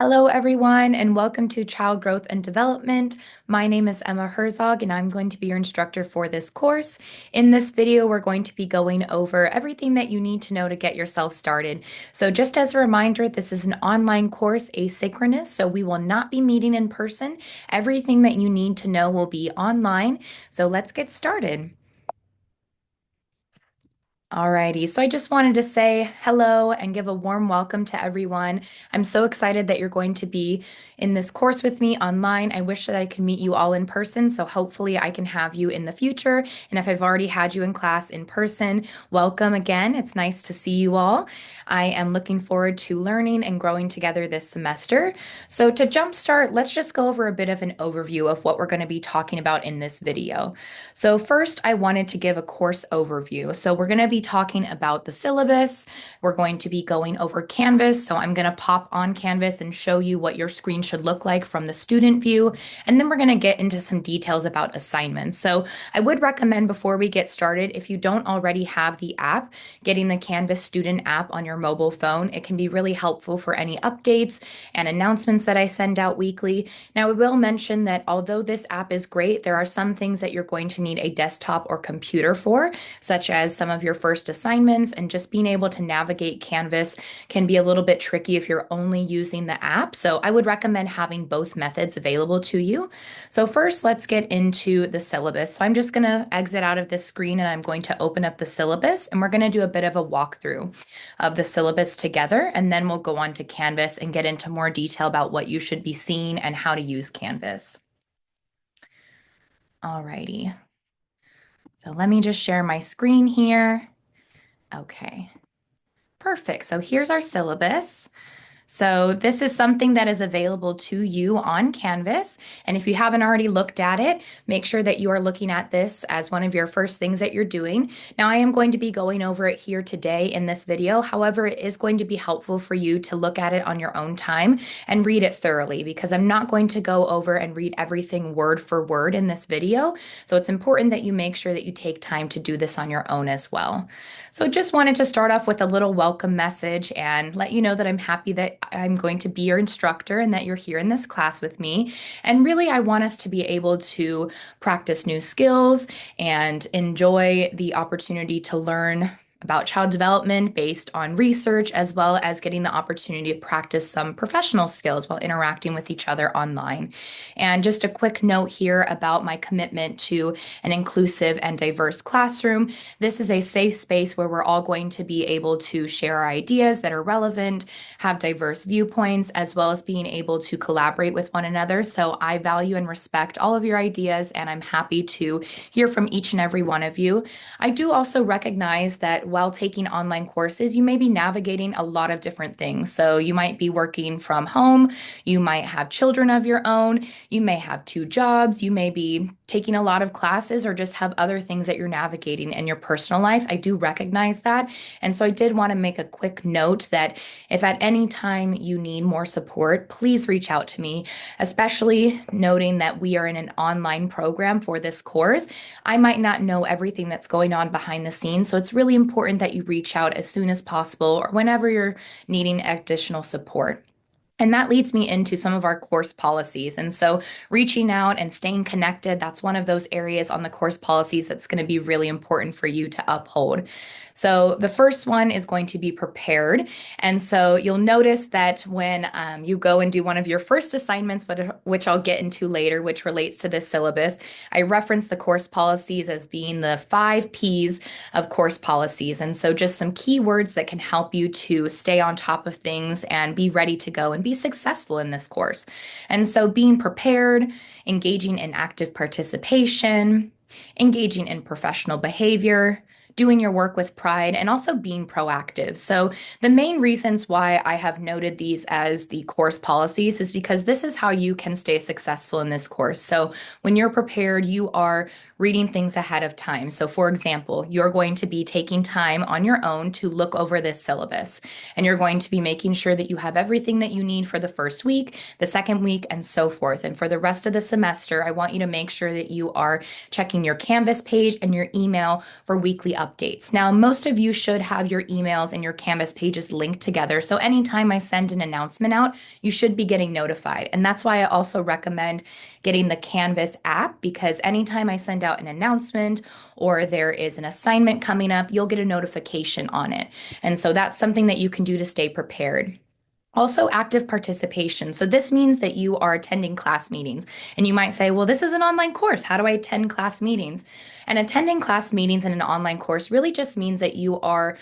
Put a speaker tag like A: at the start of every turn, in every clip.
A: Hello, everyone, and welcome to Child Growth and Development. My name is Emma Herzog, and I'm going to be your instructor for this course. In this video, we're going to be going over everything that you need to know to get yourself started. So just as a reminder, this is an online course, asynchronous, so we will not be meeting in person. Everything that you need to know will be online. So let's get started. Alrighty, so I just wanted to say hello and give a warm welcome to everyone. I'm so excited that you're going to be in this course with me online. I wish that I could meet you all in person, so hopefully I can have you in the future. And if I've already had you in class in person, welcome again. It's nice to see you all. I am looking forward to learning and growing together this semester. So to jumpstart, let's just go over a bit of an overview of what we're going to be talking about in this video. So first, I wanted to give a course overview. So we're going to be talking about the syllabus. We're going to be going over Canvas. So I'm going to pop on Canvas and show you what your screen should look like from the student view. And then we're going to get into some details about assignments. So I would recommend before we get started, if you don't already have the app, getting the Canvas student app on your mobile phone. It can be really helpful for any updates and announcements that I send out weekly. Now, I will mention that although this app is great, there are some things that you're going to need a desktop or computer for, such as some of your first assignments, and just being able to navigate Canvas can be a little bit tricky if you're only using the app. So I would recommend having both methods available to you. So first, let's get into the syllabus. So I'm just going to exit out of this screen and I'm going to open up the syllabus, and we're going to do a bit of a walkthrough of the syllabus together, and then we'll go on to Canvas and get into more detail about what you should be seeing and how to use Canvas. Alrighty. So let me just share my screen here. Okay, perfect. So here's our syllabus. So this is something that is available to you on Canvas. And if you haven't already looked at it, make sure that you are looking at this as one of your first things that you're doing. Now, I am going to be going over it here today in this video. However, it is going to be helpful for you to look at it on your own time and read it thoroughly, because I'm not going to go over and read everything word for word in this video. So it's important that you make sure that you take time to do this on your own as well. So just wanted to start off with a little welcome message and let you know that I'm happy that I'm going to be your instructor and that you're here in this class with me. And really, I want us to be able to practice new skills and enjoy the opportunity to learn about child development based on research, as well as getting the opportunity to practice some professional skills while interacting with each other online. And just a quick note here about my commitment to an inclusive and diverse classroom. This is a safe space where we're all going to be able to share our ideas that are relevant, have diverse viewpoints, as well as being able to collaborate with one another. So I value and respect all of your ideas, and I'm happy to hear from each and every one of you. I do also recognize that while taking online courses, you may be navigating a lot of different things. So you might be working from home, you might have children of your own, you may have two jobs, you may be taking a lot of classes, or just have other things that you're navigating in your personal life. I do recognize that. And so I did want to make a quick note that if at any time you need more support, please reach out to me, especially noting that we are in an online program for this course. I might not know everything that's going on behind the scenes, so it's really important that you reach out as soon as possible or whenever you're needing additional support. And that leads me into some of our course policies. And so reaching out and staying connected, that's one of those areas on the course policies that's going to be really important for you to uphold. So the first one is going to be prepared. And so you'll notice that when you go and do one of your first assignments, which I'll get into later, which relates to this syllabus, I reference the course policies as being the 5 Ps of course policies. And so just some keywords that can help you to stay on top of things and be ready to go and be successful in this course. And so being prepared, engaging in active participation, engaging in professional behavior, doing your work with pride, and also being proactive. So the main reasons why I have noted these as the course policies is because this is how you can stay successful in this course. So when you're prepared, you are reading things ahead of time. So for example, you're going to be taking time on your own to look over this syllabus, and you're going to be making sure that you have everything that you need for the first week, the second week, and so forth. And for the rest of the semester, I want you to make sure that you are checking your Canvas page and your email for weekly updates. Now, most of you should have your emails and your Canvas pages linked together. So anytime I send an announcement out, you should be getting notified. And that's why I also recommend getting the Canvas app, because anytime I send out an announcement or there is an assignment coming up, you'll get a notification on it. And so that's something that you can do to stay prepared. Also, active participation. So this means that you are attending class meetings. And you might say, well, this is an online course. How do I attend class meetings? And attending class meetings in an online course really just means that you are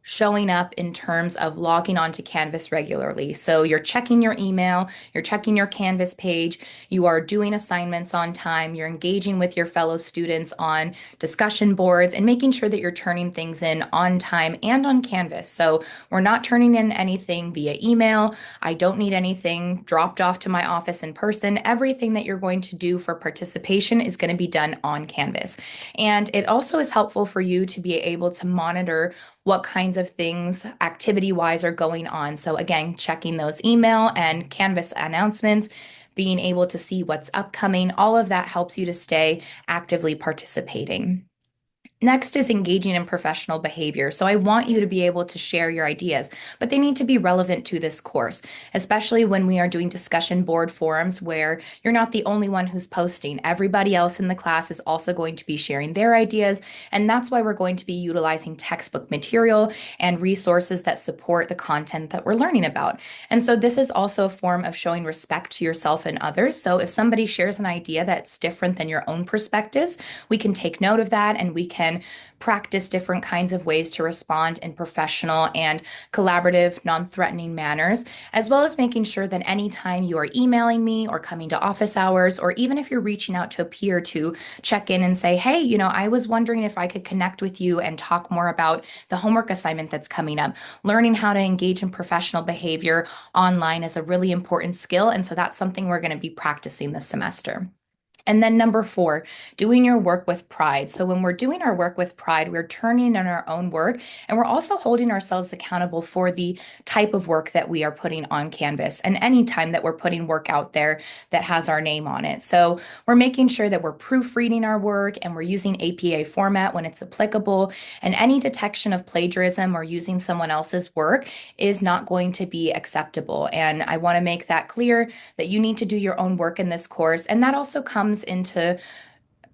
A: showing up in terms of logging onto Canvas regularly. So you're checking your email, you're checking your Canvas page, you are doing assignments on time, you're engaging with your fellow students on discussion boards, and making sure that you're turning things in on time and on Canvas. So we're not turning in anything via email. I don't need anything dropped off to my office in person. Everything that you're going to do for participation is going to be done on Canvas. And it also is helpful for you to be able to monitor what kinds of things activity-wise are going on. So again, checking those email and Canvas announcements, being able to see what's upcoming, all of that helps you to stay actively participating. Next is engaging in professional behavior. So I want you to be able to share your ideas, but they need to be relevant to this course, especially when we are doing discussion board forums where you're not the only one who's posting. Everybody else in the class is also going to be sharing their ideas, and that's why we're going to be utilizing textbook material and resources that support the content that we're learning about. And so this is also a form of showing respect to yourself and others. So if somebody shares an idea that's different than your own perspectives, we can take note of that, and we can practice different kinds of ways to respond in professional and collaborative, non-threatening manners, as well as making sure that anytime you are emailing me or coming to office hours, or even if you're reaching out to a peer to check in and say, hey, I was wondering if I could connect with you and talk more about the homework assignment that's coming up. Learning how to engage in professional behavior online is a really important skill, and so that's something we're going to be practicing this semester. And then number 4, doing your work with pride. So when we're doing our work with pride, we're turning in our own work, and we're also holding ourselves accountable for the type of work that we are putting on Canvas, and any time that we're putting work out there that has our name on it. So we're making sure that we're proofreading our work and we're using APA format when it's applicable, and any detection of plagiarism or using someone else's work is not going to be acceptable. And I want to make that clear that you need to do your own work in this course, and that also comes into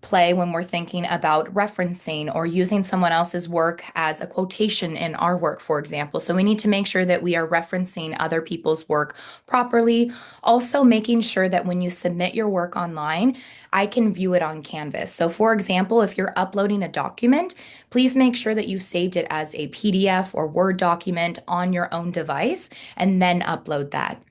A: play when we're thinking about referencing or using someone else's work as a quotation in our work, for example. So we need to make sure that we are referencing other people's work properly. Also, making sure that when you submit your work online, I can view it on Canvas. So for example, if you're uploading a document, please make sure that you've saved it as a PDF or Word document on your own device and then upload that.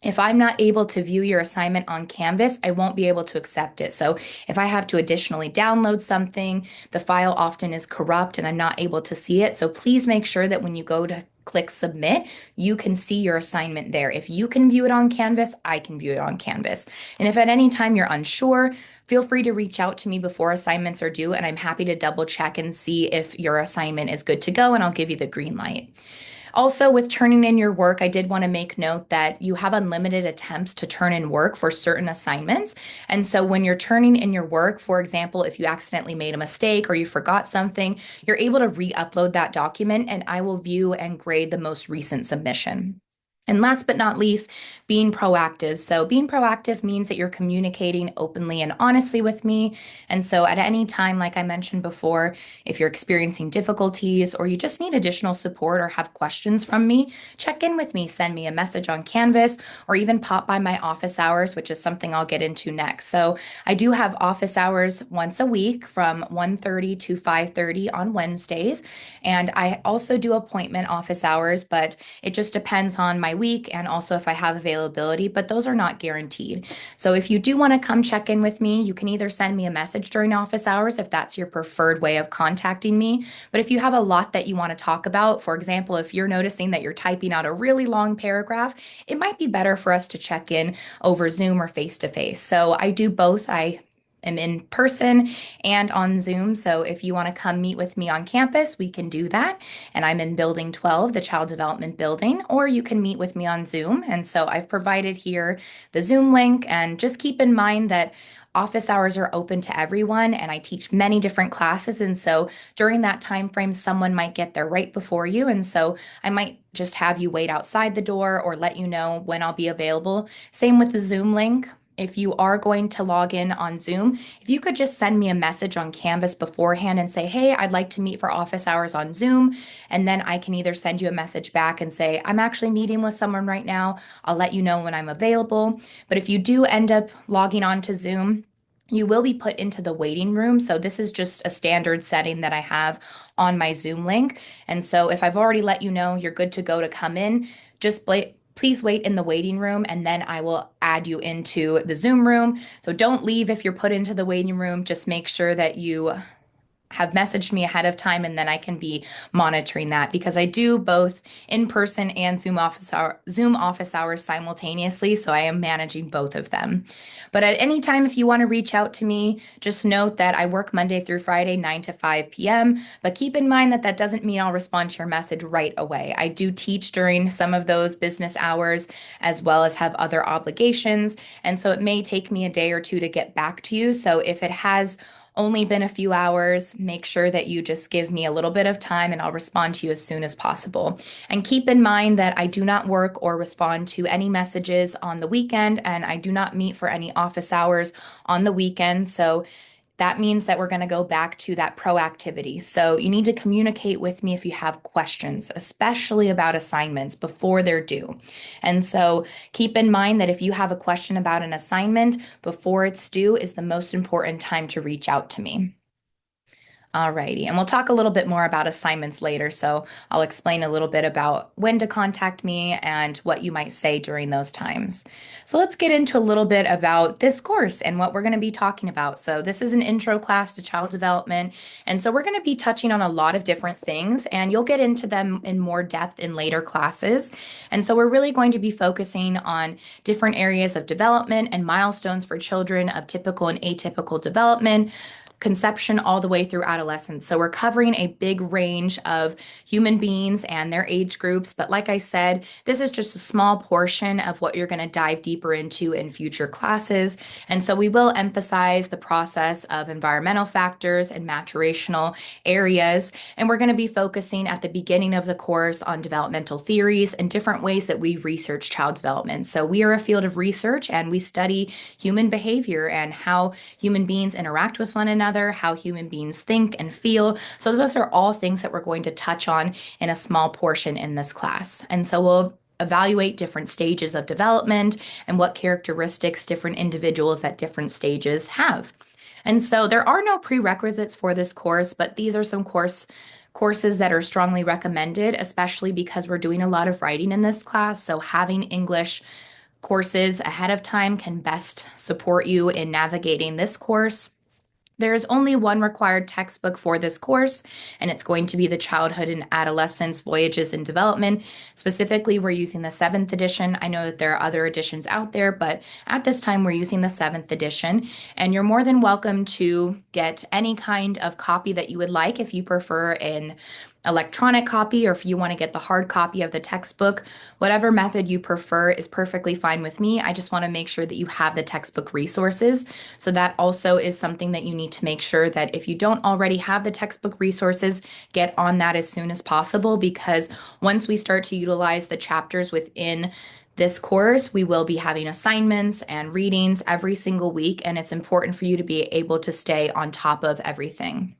A: If I'm not able to view your assignment on Canvas, I won't be able to accept it. So if I have to additionally download something, the file often is corrupt and I'm not able to see it. So please make sure that when you go to click submit, you can see your assignment there. If you can view it on Canvas, I can view it on Canvas. And if at any time you're unsure, feel free to reach out to me before assignments are due, and I'm happy to double check and see if your assignment is good to go, and I'll give you the green light. Also, with turning in your work, I did want to make note that you have unlimited attempts to turn in work for certain assignments. And so when you're turning in your work, for example, if you accidentally made a mistake or you forgot something, you're able to re-upload that document, and I will view and grade the most recent submission. And last but not least, being proactive. So being proactive means that you're communicating openly and honestly with me. And so at any time, like I mentioned before, if you're experiencing difficulties or you just need additional support or have questions from me, check in with me, send me a message on Canvas, or even pop by my office hours, which is something I'll get into next. So I do have office hours once a week from 1:30 to 5:30 on Wednesdays. And I also do appointment office hours, but it just depends on my week and also if I have availability, but those are not guaranteed. So if you do want to come check in with me, you can either send me a message during office hours if that's your preferred way of contacting me. But if you have a lot that you want to talk about, for example, if you're noticing that you're typing out a really long paragraph, it might be better for us to check in over Zoom or face to face. So I do both. I am in person and on Zoom. So if you want to come meet with me on campus, we can do that. And I'm in Building 12, the Child Development Building, or you can meet with me on Zoom. And so I've provided here the Zoom link. And just keep in mind that office hours are open to everyone, and I teach many different classes. And so during that time frame, someone might get there right before you. And so I might just have you wait outside the door or let you know when I'll be available. Same with the Zoom link. If you are going to log in on Zoom, if you could just send me a message on Canvas beforehand and say, hey, I'd like to meet for office hours on Zoom. And then I can either send you a message back and say, I'm actually meeting with someone right now. I'll let you know when I'm available. But if you do end up logging on to Zoom, you will be put into the waiting room. So this is just a standard setting that I have on my Zoom link. And so if I've already let you know you're good to go to come in, just please wait in the waiting room and then I will add you into the Zoom room. So don't leave if you're put into the waiting room. Just make sure that you have messaged me ahead of time and then I can be monitoring that because I do both in-person and Zoom office hours simultaneously, so I am managing both of them. But at any time if you want to reach out to me, just note that I work Monday through Friday 9 to 5 p.m., but keep in mind that that doesn't mean I'll respond to your message right away. I do teach during some of those business hours as well as have other obligations, and so it may take me a day or two to get back to you. So if it has only been a few hours, make sure that you just give me a little bit of time and I'll respond to you as soon as possible. And keep in mind that I do not work or respond to any messages on the weekend, and I do not meet for any office hours on the weekend. So that means that we're going to go back to that proactivity. So you need to communicate with me if you have questions, especially about assignments before they're due. And so keep in mind that if you have a question about an assignment before it's due is the most important time to reach out to me. Alrighty, and we'll talk a little bit more about assignments later. So I'll explain a little bit about when to contact me and what you might say during those times. So let's get into a little bit about this course and what we're going to be talking about. So this is an intro class to child development. And so we're going to be touching on a lot of different things, and you'll get into them in more depth in later classes. And so we're really going to be focusing on different areas of development and milestones for children of typical and atypical development, conception all the way through adolescence. So we're covering a big range of human beings and their age groups. But like I said, this is just a small portion of what you're going to dive deeper into in future classes. And so we will emphasize the process of environmental factors and maturational areas. And we're going to be focusing at the beginning of the course on developmental theories and different ways that we research child development. So we are a field of research and we study human behavior and how human beings interact with one another, how human beings think and feel. So those are all things that we're going to touch on in a small portion in this class. And so we'll evaluate different stages of development and what characteristics different individuals at different stages have. And so there are no prerequisites for this course, but these are some courses that are strongly recommended, especially because we're doing a lot of writing in this class. So having English courses ahead of time can best support you in navigating this course. There is only one required textbook for this course, and it's going to be the Childhood and Adolescence Voyages in Development. Specifically, we're using the 7th edition. I know that there are other editions out there, but at this time, we're using the 7th edition. And you're more than welcome to get any kind of copy that you would like if you prefer an electronic copy or if you want to get the hard copy of the textbook. Whatever method you prefer is perfectly fine with me. I just want to make sure that you have the textbook resources. So that also is something that you need to make sure that if you don't already have the textbook resources, get on that as soon as possible, because once we start to utilize the chapters within this course, we will be having assignments and readings every single week, and it's important for you to be able to stay on top of everything.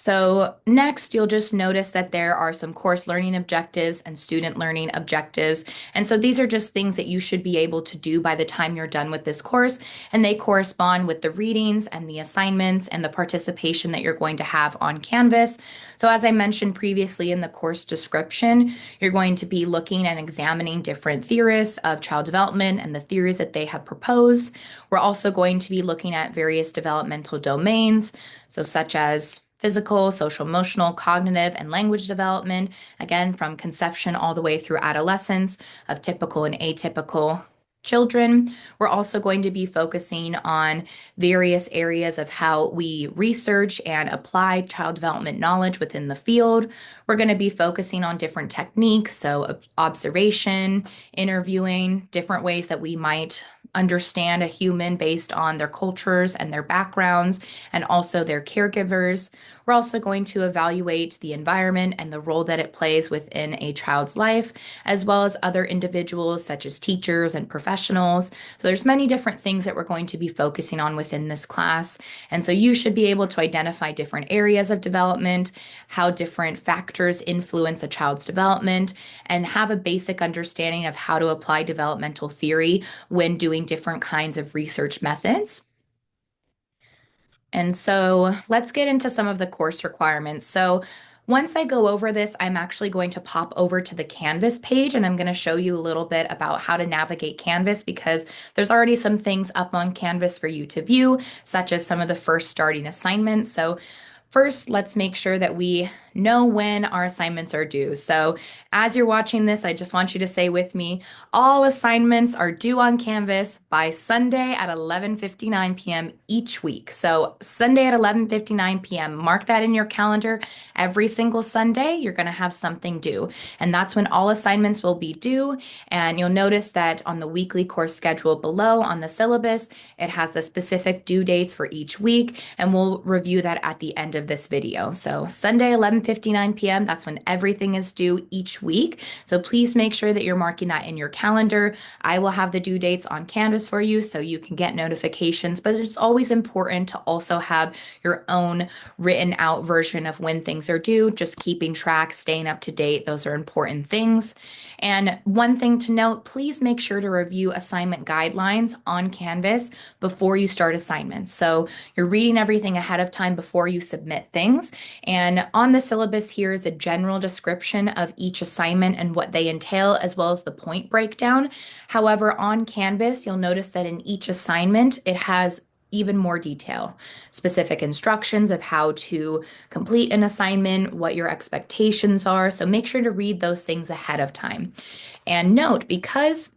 A: So next, you'll just notice that there are some course learning objectives and student learning objectives. And so these are just things that you should be able to do by the time you're done with this course. And they correspond with the readings and the assignments and the participation that you're going to have on Canvas. So as I mentioned previously in the course description, you're going to be looking and examining different theorists of child development and the theories that they have proposed. We're also going to be looking at various developmental domains, so such as physical, social, emotional, cognitive, and language development, again, from conception all the way through adolescence, of typical and atypical children. We're also going to be focusing on various areas of how we research and apply child development knowledge within the field. We're going to be focusing on different techniques, so observation, interviewing, different ways that we might understand a human based on their cultures and their backgrounds and also their caregivers. We're also going to evaluate the environment and the role that it plays within a child's life, as well as other individuals such as teachers and professionals. So there's many different things that we're going to be focusing on within this class. And so you should be able to identify different areas of development, how different factors influence a child's development, and have a basic understanding of how to apply developmental theory when doing different kinds of research methods. And so let's get into some of the course requirements. So once I go over this, I'm actually going to pop over to the Canvas page and I'm going to show you a little bit about how to navigate Canvas because there's already some things up on Canvas for you to view, such as some of the first starting assignments. So first, let's make sure that we know when our assignments are due. So as you're watching this, I just want you to say with me, all assignments are due on Canvas by Sunday at 11:59 p.m. each week. So Sunday at 11:59 p.m., mark that in your calendar. Every single Sunday, you're going to have something due. And that's when all assignments will be due. And you'll notice that on the weekly course schedule below on the syllabus, it has the specific due dates for each week. And we'll review that at the end of this video. So Sunday, 11:59 p.m., that's when everything is due each week. So please make sure that you're marking that in your calendar. I will have the due dates on Canvas for you so you can get notifications, but it's always important to also have your own written out version of when things are due, just keeping track, staying up to date. Those are important things. And one thing to note, please make sure to review assignment guidelines on Canvas before you start assignments. So you're reading everything ahead of time before you submit things. And on the syllabus here is a general description of each assignment and what they entail, as well as the point breakdown. However, on Canvas, you'll notice that in each assignment, it has even more detail, specific instructions of how to complete an assignment, what your expectations are. So make sure to read those things ahead of time. And note, because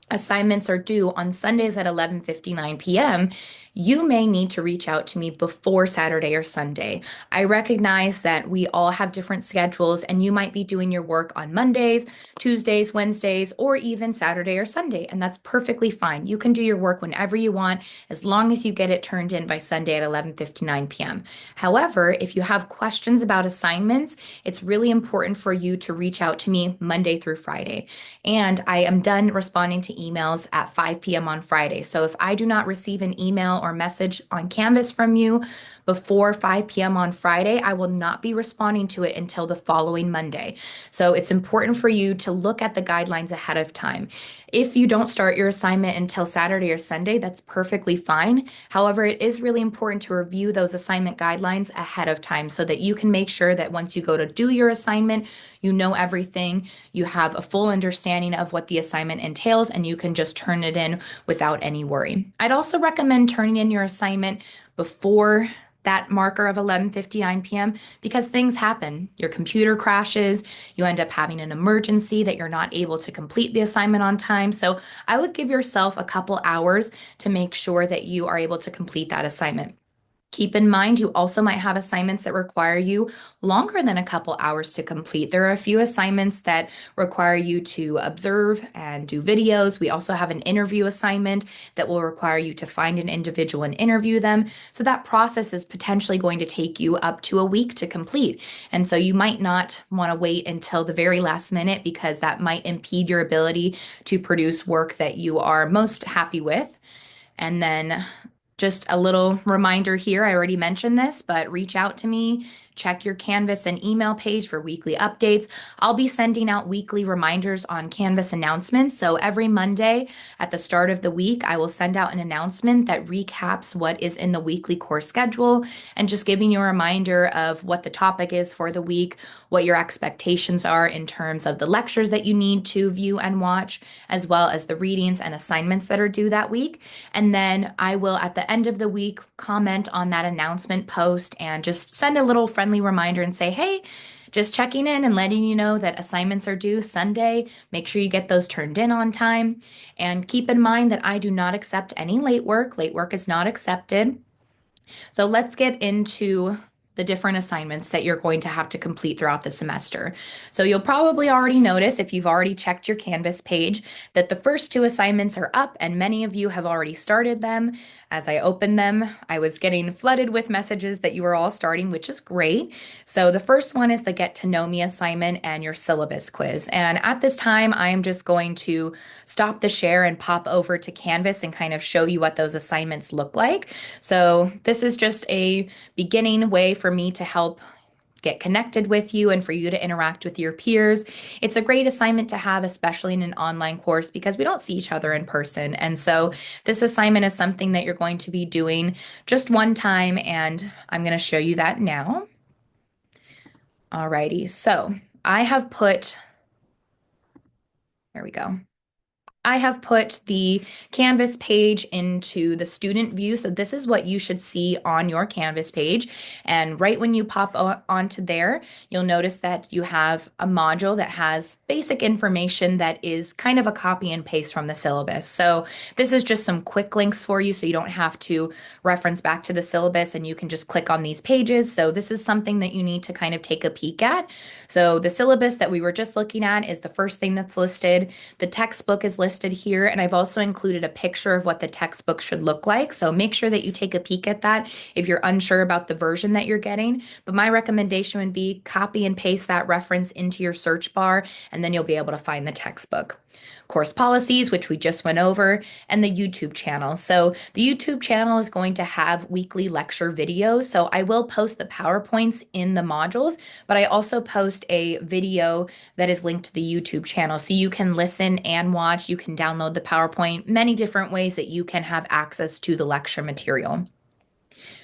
A: assignments are due on Sundays at 11:59 p.m., you may need to reach out to me before Saturday or Sunday. I recognize that we all have different schedules and you might be doing your work on Mondays, Tuesdays, Wednesdays, or even Saturday or Sunday, and that's perfectly fine. You can do your work whenever you want as long as you get it turned in by Sunday at 11:59 p.m. However, if you have questions about assignments, it's really important for you to reach out to me Monday through Friday. And I am done responding to emails at 5 p.m. on Friday. So if I do not receive an email or message on Canvas from you before 5 p.m. on Friday, I will not be responding to it until the following Monday. So it's important for you to look at the guidelines ahead of time. If you don't start your assignment until Saturday or Sunday, that's perfectly fine. However, it is really important to review those assignment guidelines ahead of time so that you can make sure that once you go to do your assignment, you know everything, you have a full understanding of what the assignment entails, and you can just turn it in without any worry. I'd also recommend turning in your assignment before that marker of 11:59 p.m. because things happen. Your computer crashes, you end up having an emergency that you're not able to complete the assignment on time. So I would give yourself a couple hours to make sure that you are able to complete that assignment. Keep in mind, you also might have assignments that require you longer than a couple hours to complete. There are a few assignments that require you to observe and do videos. We also have an interview assignment that will require you to find an individual and interview them. So that process is potentially going to take you up to a week to complete. And so you might not want to wait until the very last minute because that might impede your ability to produce work that you are most happy with. And then just a little reminder here, I already mentioned this, but reach out to me. Check your Canvas and email page for weekly updates. I'll be sending out weekly reminders on Canvas announcements. So every Monday at the start of the week, I will send out an announcement that recaps what is in the weekly course schedule and just giving you a reminder of what the topic is for the week, what your expectations are in terms of the lectures that you need to view and watch, as well as the readings and assignments that are due that week. And then I will, at the end of the week, comment on that announcement post and just send a little friendly reminder and say, hey, just checking in and letting you know that assignments are due Sunday. Make sure you get those turned in on time. And keep in mind that I do not accept any late work. Late work is not accepted. So let's get into the different assignments that you're going to have to complete throughout the semester. So you'll probably already notice, if you've already checked your Canvas page, that the first two assignments are up and many of you have already started them. As I opened them, I was getting flooded with messages that you were all starting, which is great. So the first one is the Get to Know Me assignment and your syllabus quiz. And at this time, I am just going to stop the share and pop over to Canvas and kind of show you what those assignments look like. So this is just a beginning way for me to help get connected with you and for you to interact with your peers. It's a great assignment to have, especially in an online course, because we don't see each other in person. And so this assignment is something that you're going to be doing just one time, and I'm going to show you that now. Alrighty, so I have put, there we go. I have put the Canvas page into the student view. So this is what you should see on your Canvas page. And right when you pop onto there, you'll notice that you have a module that has basic information that is kind of a copy and paste from the syllabus. So this is just some quick links for you so you don't have to reference back to the syllabus, and you can just click on these pages. So this is something that you need to kind of take a peek at. So the syllabus that we were just looking at is the first thing that's listed. The textbook is listed here, and I've also included a picture of what the textbook should look like. So make sure that you take a peek at that if you're unsure about the version that you're getting. But my recommendation would be copy and paste that reference into your search bar, and then you'll be able to find the textbook. Course policies, which we just went over, and the YouTube channel. So the YouTube channel is going to have weekly lecture videos. So I will post the PowerPoints in the modules, but I also post a video that is linked to the YouTube channel. So you can listen and watch, you can download the PowerPoint, many different ways that you can have access to the lecture material.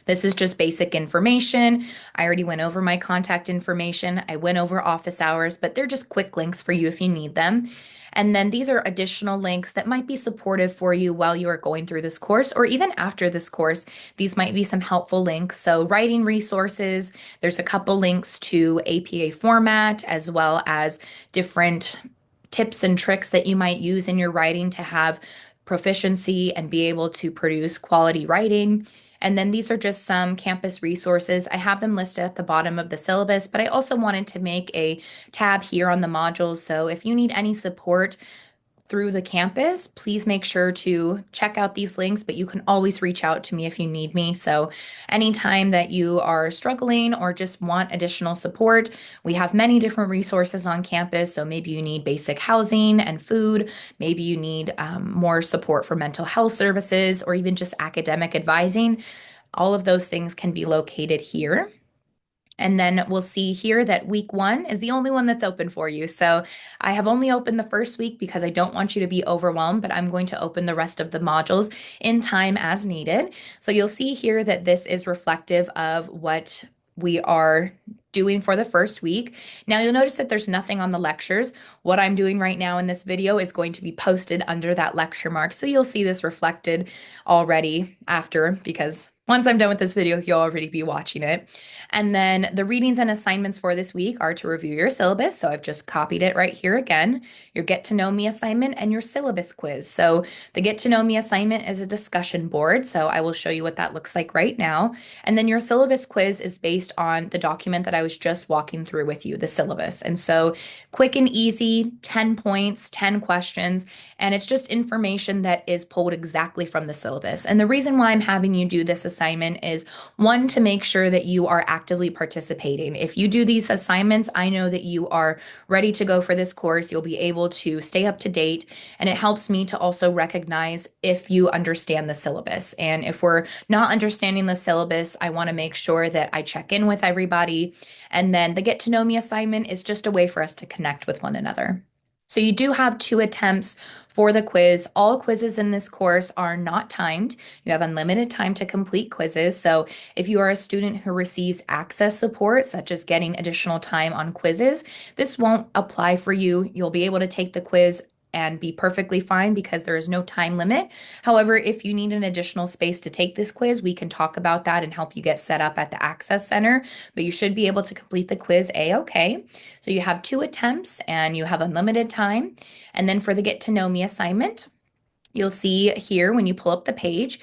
A: This is just basic information. I already went over my contact information. I went over office hours, but they're just quick links for you if you need them. And then these are additional links that might be supportive for you while you are going through this course, or even after this course. These might be some helpful links. So writing resources, there's a couple links to APA format, as well as different tips and tricks that you might use in your writing to have proficiency and be able to produce quality writing. And then these are just some campus resources. I have them listed at the bottom of the syllabus, but I also wanted to make a tab here on the modules. So if you need any support through the campus, please make sure to check out these links, but you can always reach out to me if you need me. So anytime that you are struggling or just want additional support, we have many different resources on campus. So maybe you need basic housing and food, maybe you need more support for mental health services, or even just academic advising. All of those things can be located here. And then we'll see here that week 1 is the only one that's open for you. So I have only opened the first week because I don't want you to be overwhelmed, but I'm going to open the rest of the modules in time as needed. So you'll see here that this is reflective of what we are doing for the first week. Now you'll notice that there's nothing on the lectures. What I'm doing right now in this video is going to be posted under that lecture mark. So you'll see this reflected already after, because once I'm done with this video, you'll already be watching it. And then the readings and assignments for this week are to review your syllabus. So I've just copied it right here again, your Get to Know Me assignment and your syllabus quiz. So the Get to Know Me assignment is a discussion board. So I will show you what that looks like right now. And then your syllabus quiz is based on the document that I was just walking through with you, the syllabus. And so quick and easy, 10 points, 10 questions, and it's just information that is pulled exactly from the syllabus. And the reason why I'm having you do this assignment is, one, to make sure that you are actively participating. If you do these assignments, I know that you are ready to go for this course. You'll be able to stay up to date, and it helps me to also recognize if you understand the syllabus. And if we're not understanding the syllabus, I want to make sure that I check in with everybody. And then the Get to Know Me assignment is just a way for us to connect with one another. So you do have 2 attempts for the quiz. All quizzes in this course are not timed. You have unlimited time to complete quizzes. So if you are a student who receives access support, such as getting additional time on quizzes, this won't apply for you. You'll be able to take the quiz and be perfectly fine because there is no time limit. However, if you need an additional space to take this quiz, we can talk about that and help you get set up at the Access Center, but you should be able to complete the quiz A-okay. So you have 2 attempts and you have unlimited time. And then for the Get to Know Me assignment, you'll see here when you pull up the page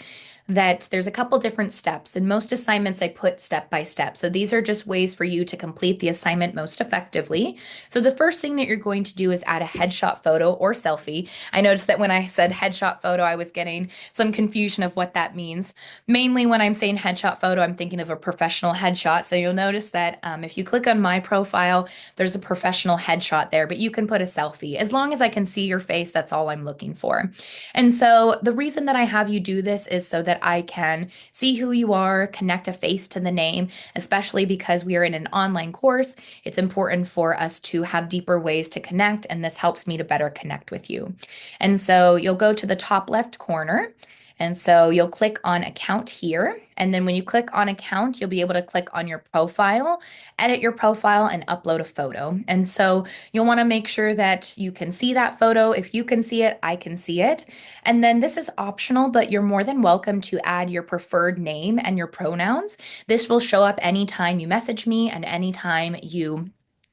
A: that there's a couple different steps. In most assignments, I put step by step. So these are just ways for you to complete the assignment most effectively. So the first thing that you're going to do is add a headshot photo or selfie. I noticed that when I said headshot photo, I was getting some confusion of what that means. Mainly when I'm saying headshot photo, I'm thinking of a professional headshot. So you'll notice that if you click on my profile, there's a professional headshot there, but you can put a selfie. As long as I can see your face, that's all I'm looking for. And so the reason that I have you do this is so that I can see who you are, connect a face to the name, especially because we are in an online course. It's important for us to have deeper ways to connect, and this helps me to better connect with you. And so you'll go to the top left corner. And so you'll click on account here. And then when you click on account, you'll be able to click on your profile, edit your profile, and upload a photo. And so you'll want to make sure that you can see that photo. If you can see it, I can see it. And then this is optional, but you're more than welcome to add your preferred name and your pronouns. This will show up anytime you message me and anytime you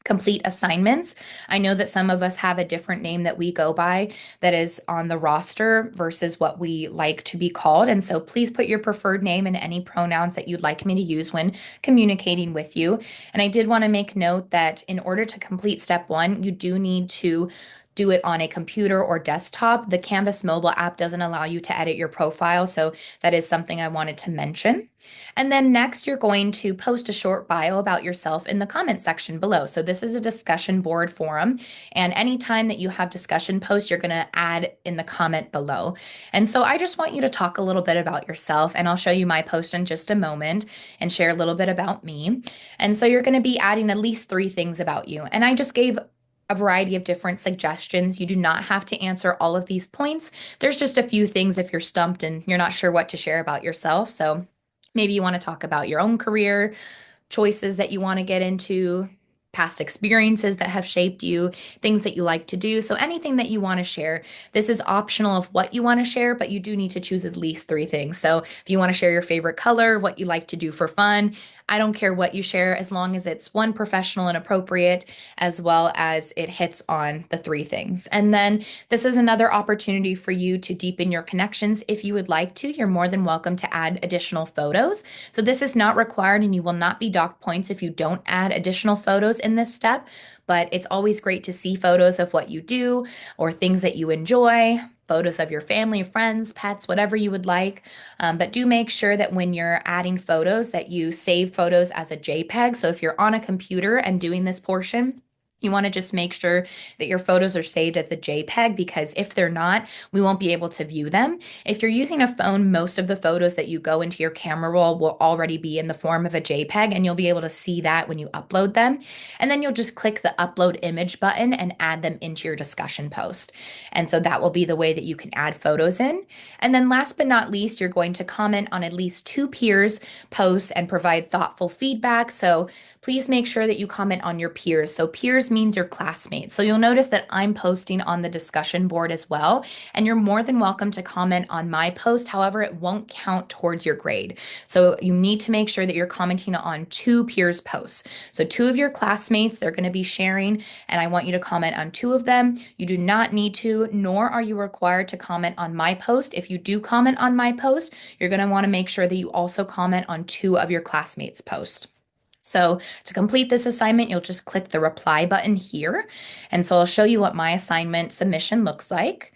A: complete assignments. I know that some of us have a different name that we go by that is on the roster versus what we like to be called. And so please put your preferred name and any pronouns that you'd like me to use when communicating with you. And I did want to make note that in order to complete step one, you do need to do it on a computer or desktop. The Canvas mobile app doesn't allow you to edit your profile, so that is something I wanted to mention. And then next, you're going to post a short bio about yourself in the comment section below. So this is a discussion board forum, and anytime that you have discussion posts, you're going to add in the comment below. And so I just want you to talk a little bit about yourself, and I'll show you my post in just a moment and share a little bit about me. And so you're going to be adding at least 3 things about you. And I just gave a variety of different suggestions. You do not have to answer all of these points. There's just a few things if you're stumped and you're not sure what to share about yourself. So maybe you want to talk about your own career, choices that you want to get into, past experiences that have shaped you, things that you like to do. So anything that you want to share. This is optional of what you want to share, but you do need to choose at least 3 things. So if you want to share your favorite color, what you like to do for fun, I don't care what you share as long as it's one, professional and appropriate, as well as it hits on the 3 things. And then this is another opportunity for you to deepen your connections. If you would like to, you're more than welcome to add additional photos. So this is not required and you will not be docked points if you don't add additional photos in this step, but it's always great to see photos of what you do or things that you enjoy, photos of your family, friends, pets, whatever you would like. But do make sure that when you're adding photos that you save photos as a JPEG. So if you're on a computer and doing this portion, you want to just make sure that your photos are saved as a JPEG, because if they're not, we won't be able to view them. If you're using a phone, most of the photos that you go into your camera roll will already be in the form of a JPEG, and you'll be able to see that when you upload them. And then you'll just click the upload image button and add them into your discussion post. And so that will be the way that you can add photos in. And then last but not least, you're going to comment on at least 2 peers' posts and provide thoughtful feedback. So please make sure that you comment on your peers. So peers means your classmates. So you'll notice that I'm posting on the discussion board as well, and you're more than welcome to comment on my post. However, it won't count towards your grade. So you need to make sure that you're commenting on 2 peers' posts. So 2 of your classmates, they're going to be sharing, and I want you to comment on 2 of them. You do not need to, nor are you required to comment on my post. If you do comment on my post, you're going to want to make sure that you also comment on 2 of your classmates' posts. So to complete this assignment, you'll just click the reply button here. And so I'll show you what my assignment submission looks like.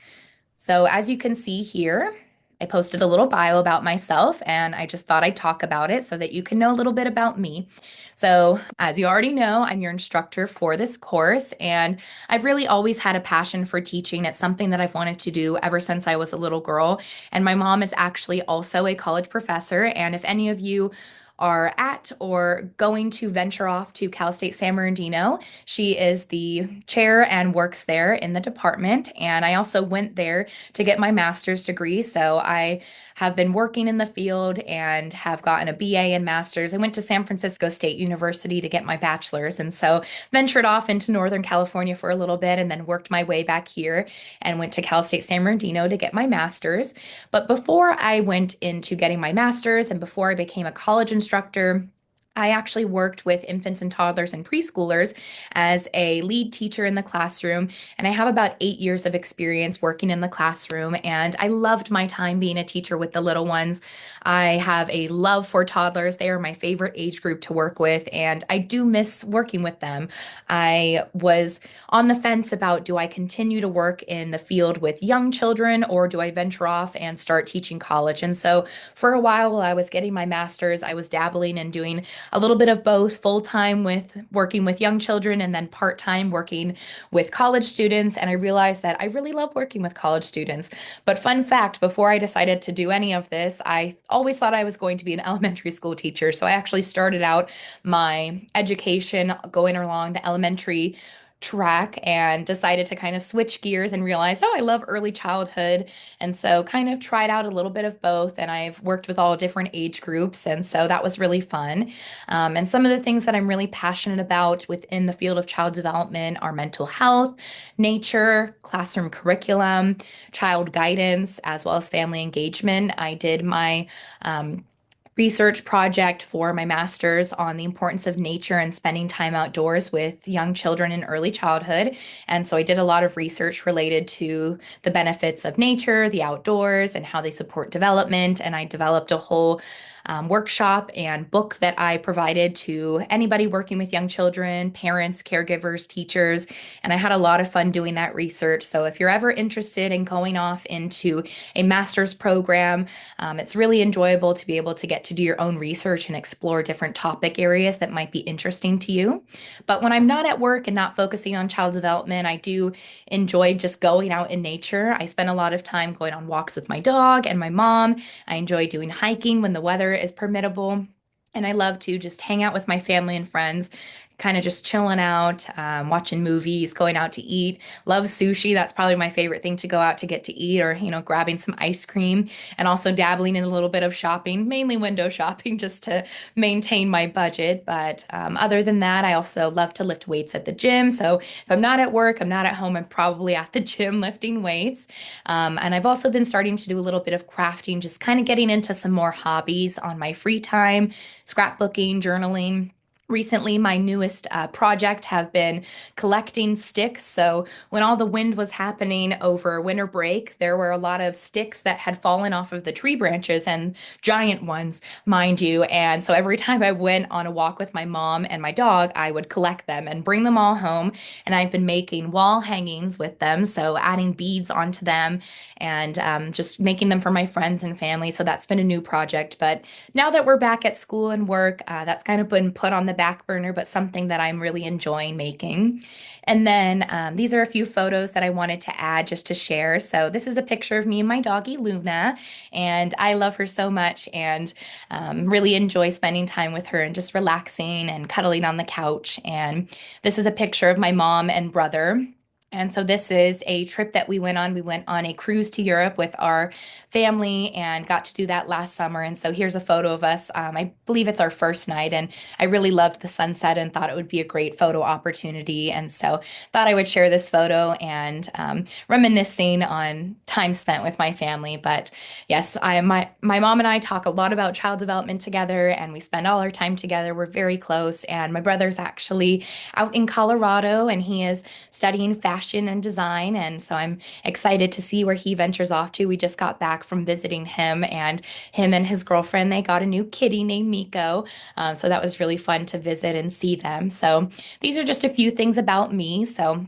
A: So as you can see here, I posted a little bio about myself, and I just thought I'd talk about it so that you can know a little bit about me. So as you already know, I'm your instructor for this course, and I've really always had a passion for teaching. It's something that I've wanted to do ever since I was a little girl. And my mom is actually also a college professor. And if any of you are at or going to venture off to Cal State San Bernardino. She is the chair and works there in the department. And I also went there to get my master's degree. So I have been working in the field and have gotten a BA and master's. I went to San Francisco State University to get my bachelor's. And so ventured off into Northern California for a little bit and then worked my way back here and went to Cal State San Bernardino to get my master's. But before I went into getting my master's and before I became a college instructor, I actually worked with infants and toddlers and preschoolers as a lead teacher in the classroom, and I have about 8 years of experience working in the classroom, and I loved my time being a teacher with the little ones. I have a love for toddlers. They are my favorite age group to work with, and I do miss working with them. I was on the fence about, do I continue to work in the field with young children or do I venture off and start teaching college? And so for a while I was getting my master's, I was dabbling and doing a little bit of both, full time with working with young children and then part time working with college students. And I realized that I really love working with college students. But fun fact, before I decided to do any of this, I always thought I was going to be an elementary school teacher. So I actually started out my education going along the elementary track and decided to kind of switch gears and realized, oh, I love early childhood. And so kind of tried out a little bit of both. And I've worked with all different age groups. And so that was really fun. And some of the things that I'm really passionate about within the field of child development are mental health, nature, classroom curriculum, child guidance, as well as family engagement. I did my research project for my master's on the importance of nature and spending time outdoors with young children in early childhood. And so I did a lot of research related to the benefits of nature, the outdoors, and how they support development. And I developed a whole workshop and book that I provided to anybody working with young children, parents, caregivers, teachers. And I had a lot of fun doing that research. So if you're ever interested in going off into a master's program, it's really enjoyable to be able to get to do your own research and explore different topic areas that might be interesting to you. But when I'm not at work and not focusing on child development, I do enjoy just going out in nature. I spend a lot of time going on walks with my dog and my mom. I enjoy doing hiking when the weather is permittable. And I love to just hang out with my family and friends, kind of just chilling out, watching movies, going out to eat. Love sushi. That's probably my favorite thing to go out to get to eat, or, grabbing some ice cream, and also dabbling in a little bit of shopping, mainly window shopping, just to maintain my budget. But other than that, I also love to lift weights at the gym. So if I'm not at work, I'm not at home, I'm probably at the gym lifting weights. And I've also been starting to do a little bit of crafting, just kind of getting into some more hobbies on my free time, scrapbooking, journaling. Recently, my newest project have been collecting sticks. So when all the wind was happening over winter break, there were a lot of sticks that had fallen off of the tree branches, and giant ones, mind you. And so every time I went on a walk with my mom and my dog, I would collect them and bring them all home. And I've been making wall hangings with them, so adding beads onto them and just making them for my friends and family. So that's been a new project. But now that we're back at school and work, that's kind of been put on the back burner, but something that I'm really enjoying making. And then these are a few photos that I wanted to add just to share. So this is a picture of me and my doggie Luna, and I love her so much and really enjoy spending time with her and just relaxing and cuddling on the couch. And this is a picture of my mom and brother. And so this is a trip that we went on. We went on a cruise to Europe with our family and got to do that last summer. And so here's a photo of us. I believe it's our first night, and I really loved the sunset and thought it would be a great photo opportunity. And so thought I would share this photo and reminiscing on time spent with my family. But yes, my mom and I talk a lot about child development together, and we spend all our time together. We're very close. And my brother's actually out in Colorado, and he is studying fashion and design. And so I'm excited to see where he ventures off to. We just got back from visiting him, and him and his girlfriend, they got a new kitty named Miko. So that was really fun to visit and see them. So these are just a few things about me. So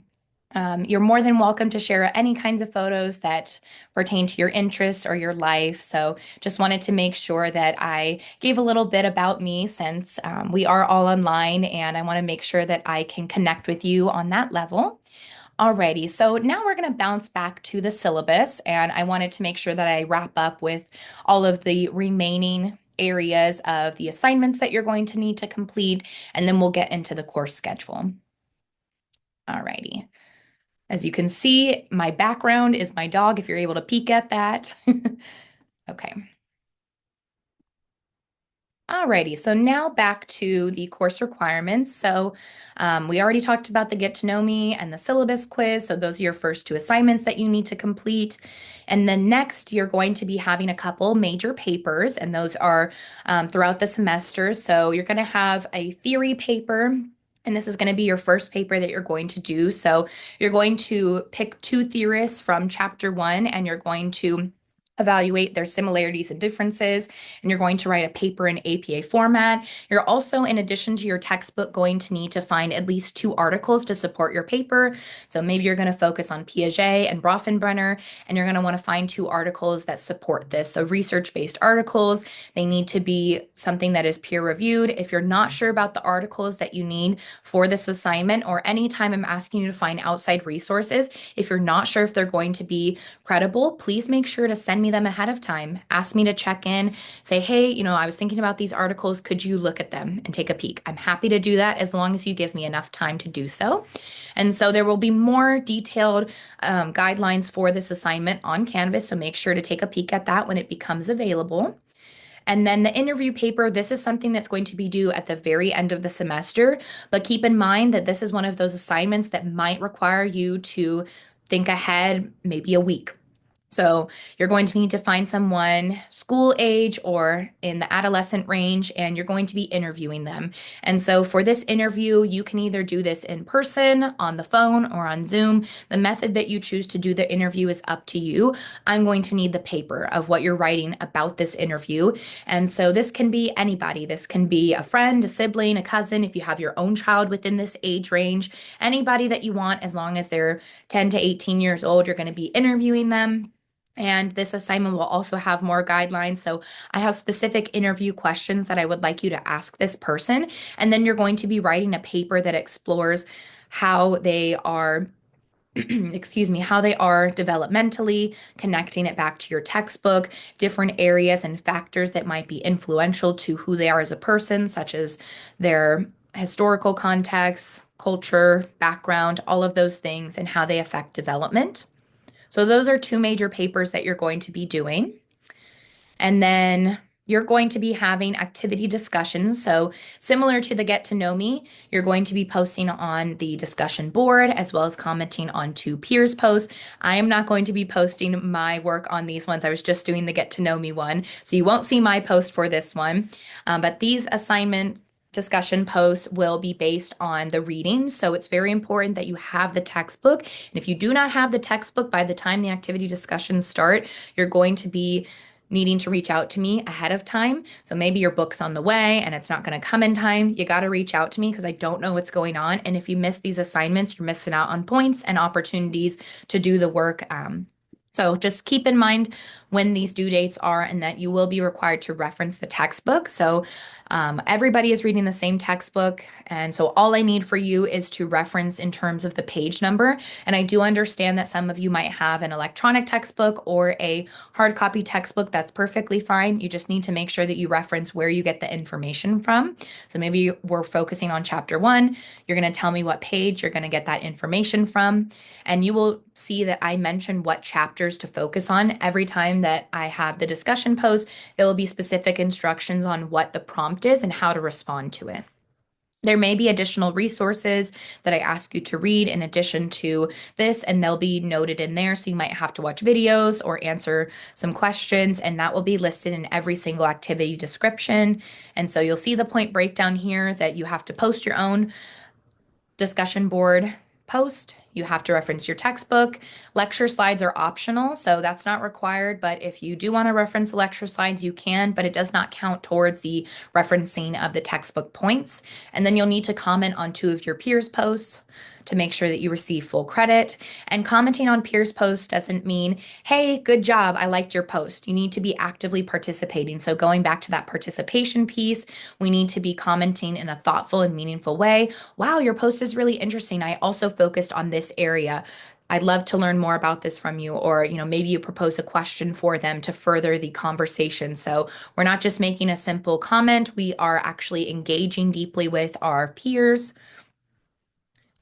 A: you're more than welcome to share any kinds of photos that pertain to your interests or your life. So just wanted to make sure that I gave a little bit about me, since we are all online, and I want to make sure that I can connect with you on that level. Alrighty, so now we're going to bounce back to the syllabus, and I wanted to make sure that I wrap up with all of the remaining areas of the assignments that you're going to need to complete, and then we'll get into the course schedule. Alrighty. As you can see, my background is my dog, if you're able to peek at that. Okay. Alrighty, so now back to the course requirements. So we already talked about the Get to Know Me and the syllabus quiz. So those are your first two assignments that you need to complete. And then next, you're going to be having a couple major papers, and those are throughout the semester. So you're going to have a theory paper. And this is going to be your first paper that you're going to do. So you're going to pick two theorists from chapter 1, and you're going to evaluate their similarities and differences, and you're going to write a paper in APA format. You're also, in addition to your textbook, going to need to find at least 2 articles to support your paper. So maybe you're going to focus on Piaget and Bronfenbrenner, and you're going to want to find 2 articles that support this. So research-based articles, they need to be something that is peer-reviewed. If you're not sure about the articles that you need for this assignment, or anytime I'm asking you to find outside resources, if you're not sure if they're going to be credible, please make sure to send me them ahead of time. Ask me to check in, say, hey, I was thinking about these articles. Could you look at them and take a peek? I'm happy to do that as long as you give me enough time to do so. And so there will be more detailed guidelines for this assignment on Canvas. So make sure to take a peek at that when it becomes available. And then the interview paper, this is something that's going to be due at the very end of the semester, but keep in mind that this is one of those assignments that might require you to think ahead maybe a week. So you're going to need to find someone school age or in the adolescent range, and you're going to be interviewing them. And so for this interview, you can either do this in person, on the phone, or on Zoom. The method that you choose to do the interview is up to you. I'm going to need the paper of what you're writing about this interview. And so this can be anybody. This can be a friend, a sibling, a cousin, if you have your own child within this age range, anybody that you want, as long as they're 10 to 18 years old, you're going to be interviewing them. And this assignment will also have more guidelines. So I have specific interview questions that I would like you to ask this person. And then you're going to be writing a paper that explores how they are excuse me, how they are developmentally, connecting it back to your textbook, different areas and factors that might be influential to who they are as a person, such as their historical context, culture, background, all of those things, and how they affect development. So those are 2 major papers that you're going to be doing. And then you're going to be having activity discussions. So similar to the Get to Know Me, you're going to be posting on the discussion board as well as commenting on 2 peers' posts. I am not going to be posting my work on these ones. I was just doing the Get to Know Me one. So you won't see my post for this one. But these assignment discussion posts will be based on the readings. So it's very important that you have the textbook. And if you do not have the textbook by the time the activity discussions start, you're going to be needing to reach out to me ahead of time. So maybe your book's on the way and it's not going to come in time. You got to reach out to me because I don't know what's going on. And if you miss these assignments, you're missing out on points and opportunities to do the work. So just keep in mind when these due dates are and that you will be required to reference the textbook. So everybody is reading the same textbook. And so all I need for you is to reference in terms of the page number. And I do understand that some of you might have an electronic textbook or a hard copy textbook. That's perfectly fine. You just need to make sure that you reference where you get the information from. So maybe we're focusing on chapter 1. You're going to tell me what page you're going to get that information from. And you will see that I mention what chapters to focus on every time that I have the discussion post. There will be specific instructions on what the prompt is and how to respond to it. There may be additional resources that I ask you to read in addition to this, and they'll be noted in there. So you might have to watch videos or answer some questions, and that will be listed in every single activity description. And so you'll see the point breakdown here that you have to post your own discussion board post. You have to reference your textbook. Lecture slides are optional, so that's not required, but if you do want to reference the lecture slides, you can, but it does not count towards the referencing of the textbook points. And then you'll need to comment on 2 of your peers' posts to make sure that you receive full credit. And commenting on peers' posts doesn't mean, hey, good job, I liked your post. You need to be actively participating. So going back to that participation piece, we need to be commenting in a thoughtful and meaningful way. Wow, your post is really interesting. I also focused on this area. I'd love to learn more about this from you, or, maybe you propose a question for them to further the conversation. So we're not just making a simple comment, we are actually engaging deeply with our peers.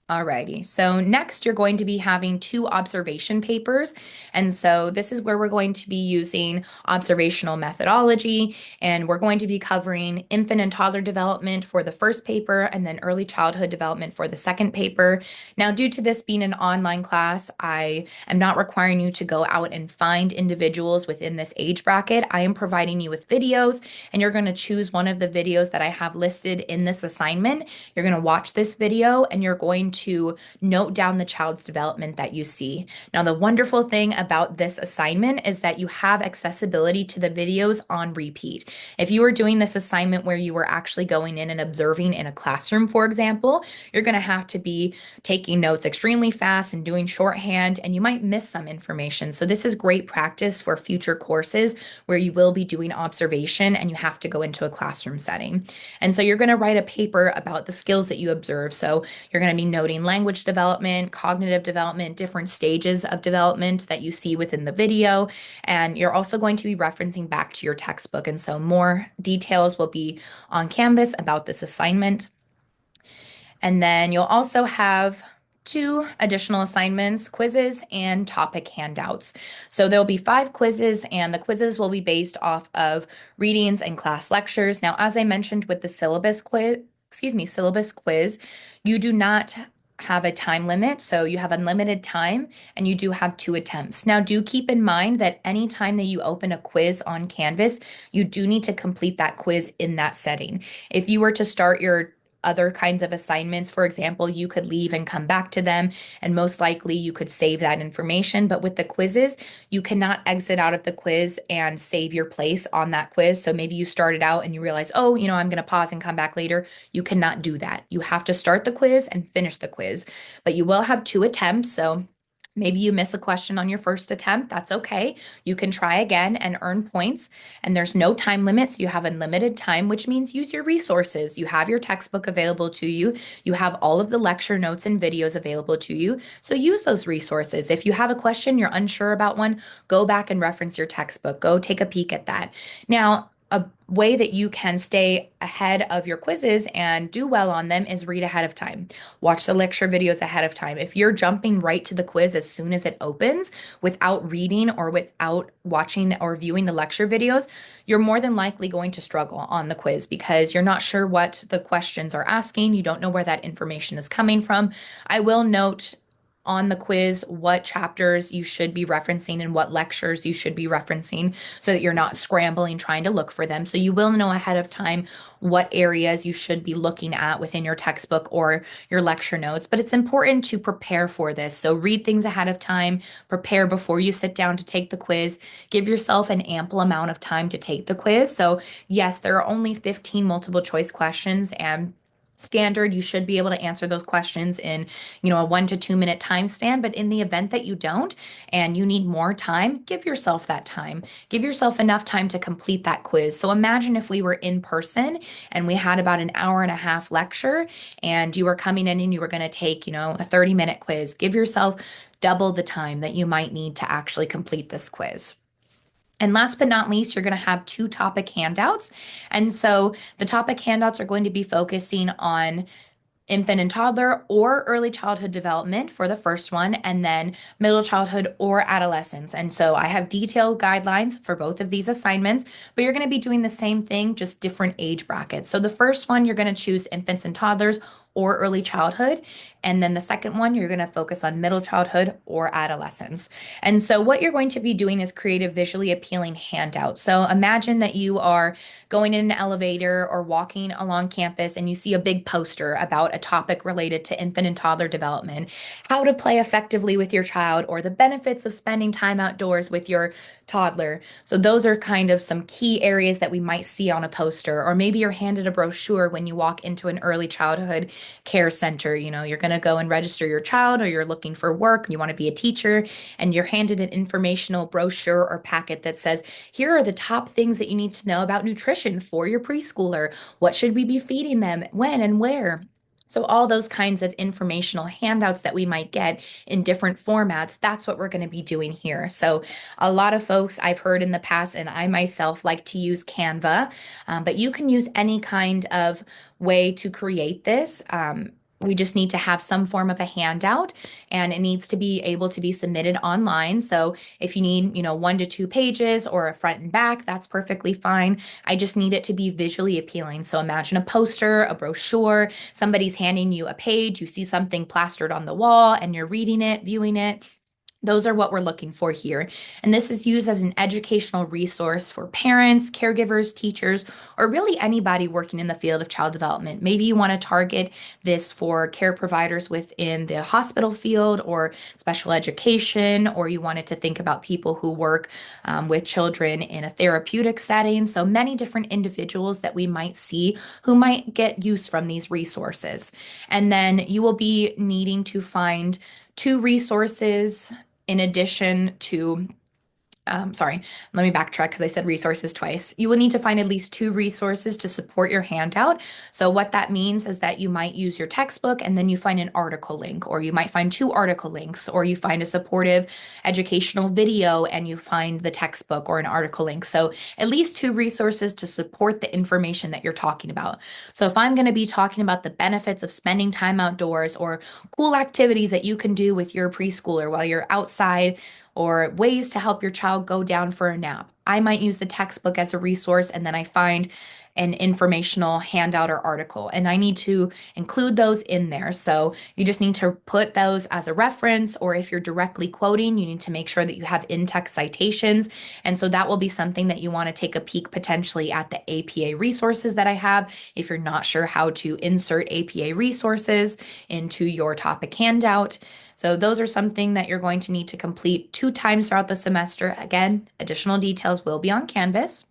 A: Alrighty, so next you're going to be having two observation papers. And so this is where we're going to be using observational methodology, and we're going to be covering infant and toddler development for the first paper and then early childhood development for the second paper. Now, due to this being an online class, I am not requiring you to go out and find individuals within this age bracket. I am providing you with videos, and you're going to choose one of the videos that I have listed in this assignment. You're going to watch this video and you're going to note down the child's development that you see. Now, the wonderful thing about this assignment is that you have accessibility to the videos on repeat. If you were doing this assignment where you were actually going in and observing in a classroom, for example, you're going to have to be taking notes extremely fast and doing shorthand, and you might miss some information. So this is great practice for future courses where you will be doing observation and you have to go into a classroom setting. And so you're going to write a paper about the skills that you observe. So you're going to be noting language development, cognitive development, different stages of development that you see within the video. And you're also going to be referencing back to your textbook. And so more details will be on Canvas about this assignment. And then you'll also have two additional assignments, quizzes and topic handouts. So there'll be 5 quizzes, and the quizzes will be based off of readings and class lectures. Now, as I mentioned with the syllabus quiz, you do not have a time limit, so you have unlimited time and you do have 2 attempts. Now, do keep in mind that anytime that you open a quiz on Canvas, you do need to complete that quiz in that setting. If you were to start your other kinds of assignments, for example, you could leave and come back to them, and most likely you could save that information. But with the quizzes, you cannot exit out of the quiz and save your place on that quiz. So maybe you started out and you realize, oh, I'm going to pause and come back later. You cannot do that. You have to start the quiz and finish the quiz, but you will have 2 attempts. So maybe you miss a question on your first attempt. That's okay. You can try again and earn points. And there's no time limit, so you have unlimited time, which means use your resources. You have your textbook available to you. You have all of the lecture notes and videos available to you. So use those resources. If you have a question, you're unsure about one, go back and reference your textbook. Go take a peek at that. Now, a way that you can stay ahead of your quizzes and do well on them is read ahead of time. Watch the lecture videos ahead of time. If you're jumping right to the quiz as soon as it opens without reading or without watching or viewing the lecture videos, you're more than likely going to struggle on the quiz because you're not sure what the questions are asking. You don't know where that information is coming from. I will note on the quiz what chapters you should be referencing and what lectures you should be referencing so that you're not scrambling trying to look for them. So you will know ahead of time what areas you should be looking at within your textbook or your lecture notes. But it's important to prepare for this. So read things ahead of time, prepare before you sit down to take the quiz, give yourself an ample amount of time to take the quiz. So yes, there are only 15 multiple choice questions, and standard, you should be able to answer those questions in, a 1 to 2 minute time span. But in the event that you don't and you need more time, give yourself that time. Give yourself enough time to complete that quiz. So imagine if we were in person and we had about an hour and a half lecture and you were coming in and you were going to take, a 30-minute quiz. Give yourself double the time that you might need to actually complete this quiz. And last but not least, you're going to have 2 topic handouts. And so the topic handouts are going to be focusing on infant and toddler or early childhood development for the first one, and then middle childhood or adolescence. And so I have detailed guidelines for both of these assignments, but you're going to be doing the same thing, just different age brackets. So the first one, you're going to choose infants and toddlers or early childhood. And then the second one, you're going to focus on middle childhood or adolescence. And so what you're going to be doing is create a visually appealing handout. So imagine that you are going in an elevator or walking along campus and you see a big poster about a topic related to infant and toddler development, how to play effectively with your child, or the benefits of spending time outdoors with your toddler. So those are kind of some key areas that we might see on a poster, or maybe you're handed a brochure when you walk into an early childhood care center. You're going to go and register your child, or you're looking for work and you want to be a teacher, and you're handed an informational brochure or packet that says, here are the top things that you need to know about nutrition for your preschooler. What should we be feeding them, when and where? So all those kinds of informational handouts that we might get in different formats, that's what we're going to be doing here. So a lot of folks I've heard in the past, and I myself like to use Canva, but you can use any kind of way to create this. We just need to have some form of a handout, and it needs to be able to be submitted online. So if you need, 1 to 2 pages or a front and back, that's perfectly fine. I just need it to be visually appealing. So imagine a poster, a brochure, somebody's handing you a page, you see something plastered on the wall, and you're reading it, viewing it. Those are what we're looking for here. And this is used as an educational resource for parents, caregivers, teachers, or really anybody working in the field of child development. Maybe you want to target this for care providers within the hospital field or special education, or you wanted to think about people who work with children in a therapeutic setting. So many different individuals that we might see who might get use from these resources. And then you will be needing to find 2 resources in addition to sorry, let me backtrack because I said resources twice. You will need to find at least 2 resources to support your handout. So what that means is that you might use your textbook and then you find an article link, or you might find 2 article links, or you find a supportive educational video and you find the textbook or an article link. So at least 2 resources to support the information that you're talking about. So if I'm going to be talking about the benefits of spending time outdoors or cool activities that you can do with your preschooler while you're outside, or ways to help your child go down for a nap, I might use the textbook as a resource, and then I find an informational handout or article, and I need to include those in there. So you just need to put those as a reference, or if you're directly quoting, you need to make sure that you have in-text citations. And so that will be something that you want to take a peek potentially at the APA resources that I have if you're not sure how to insert APA resources into your topic handout. So those are something that you're going to need to complete 2 times throughout the semester. Again, additional details will be on Canvas.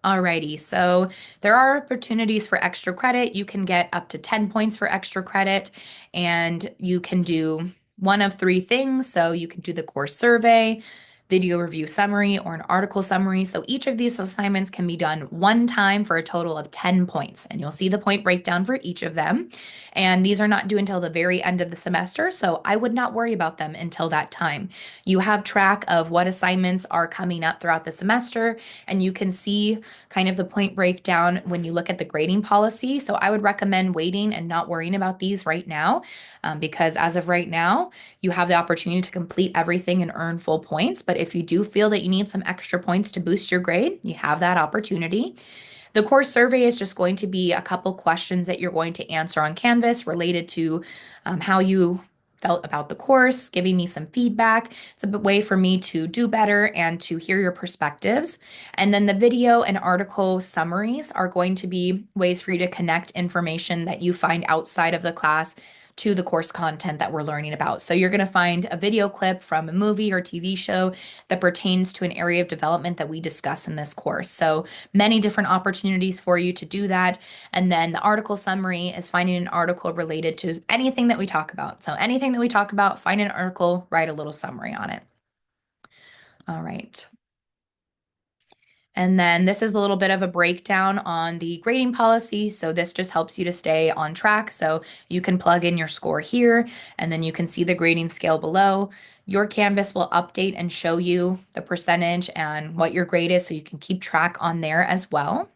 A: Alrighty, so there are opportunities for extra credit. You can get up to 10 points for extra credit, and you can do one of 3 things. So you can do the course survey, video review summary, or an article summary. So each of these assignments can be done 1 time for a total of 10 points, and you'll see the point breakdown for each of them. And these are not due until the very end of the semester, so I would not worry about them until that time. You have track of what assignments are coming up throughout the semester, and you can see kind of the point breakdown when you look at the grading policy. So I would recommend waiting and not worrying about these right now, because as of right now, you have the opportunity to complete everything and earn full points. But if you do feel that you need some extra points to boost your grade, you have that opportunity. The course survey is just going to be a couple questions that you're going to answer on Canvas related to how you felt about the course, giving me some feedback. It's a way for me to do better and to hear your perspectives. And then the video and article summaries are going to be ways for you to connect information that you find outside of the class to the course content that we're learning about. So you're going to find a video clip from a movie or TV show that pertains to an area of development that we discuss in this course. So many different opportunities for you to do that. And then the article summary is finding an article related to anything that we talk about. So anything that we talk about, find an article, write a little summary on it. All right. And then this is a little bit of a breakdown on the grading policy. So this just helps you to stay on track. So you can plug in your score here, and then you can see the grading scale below. Your Canvas will update and show you the percentage and what your grade is, so you can keep track on there as well.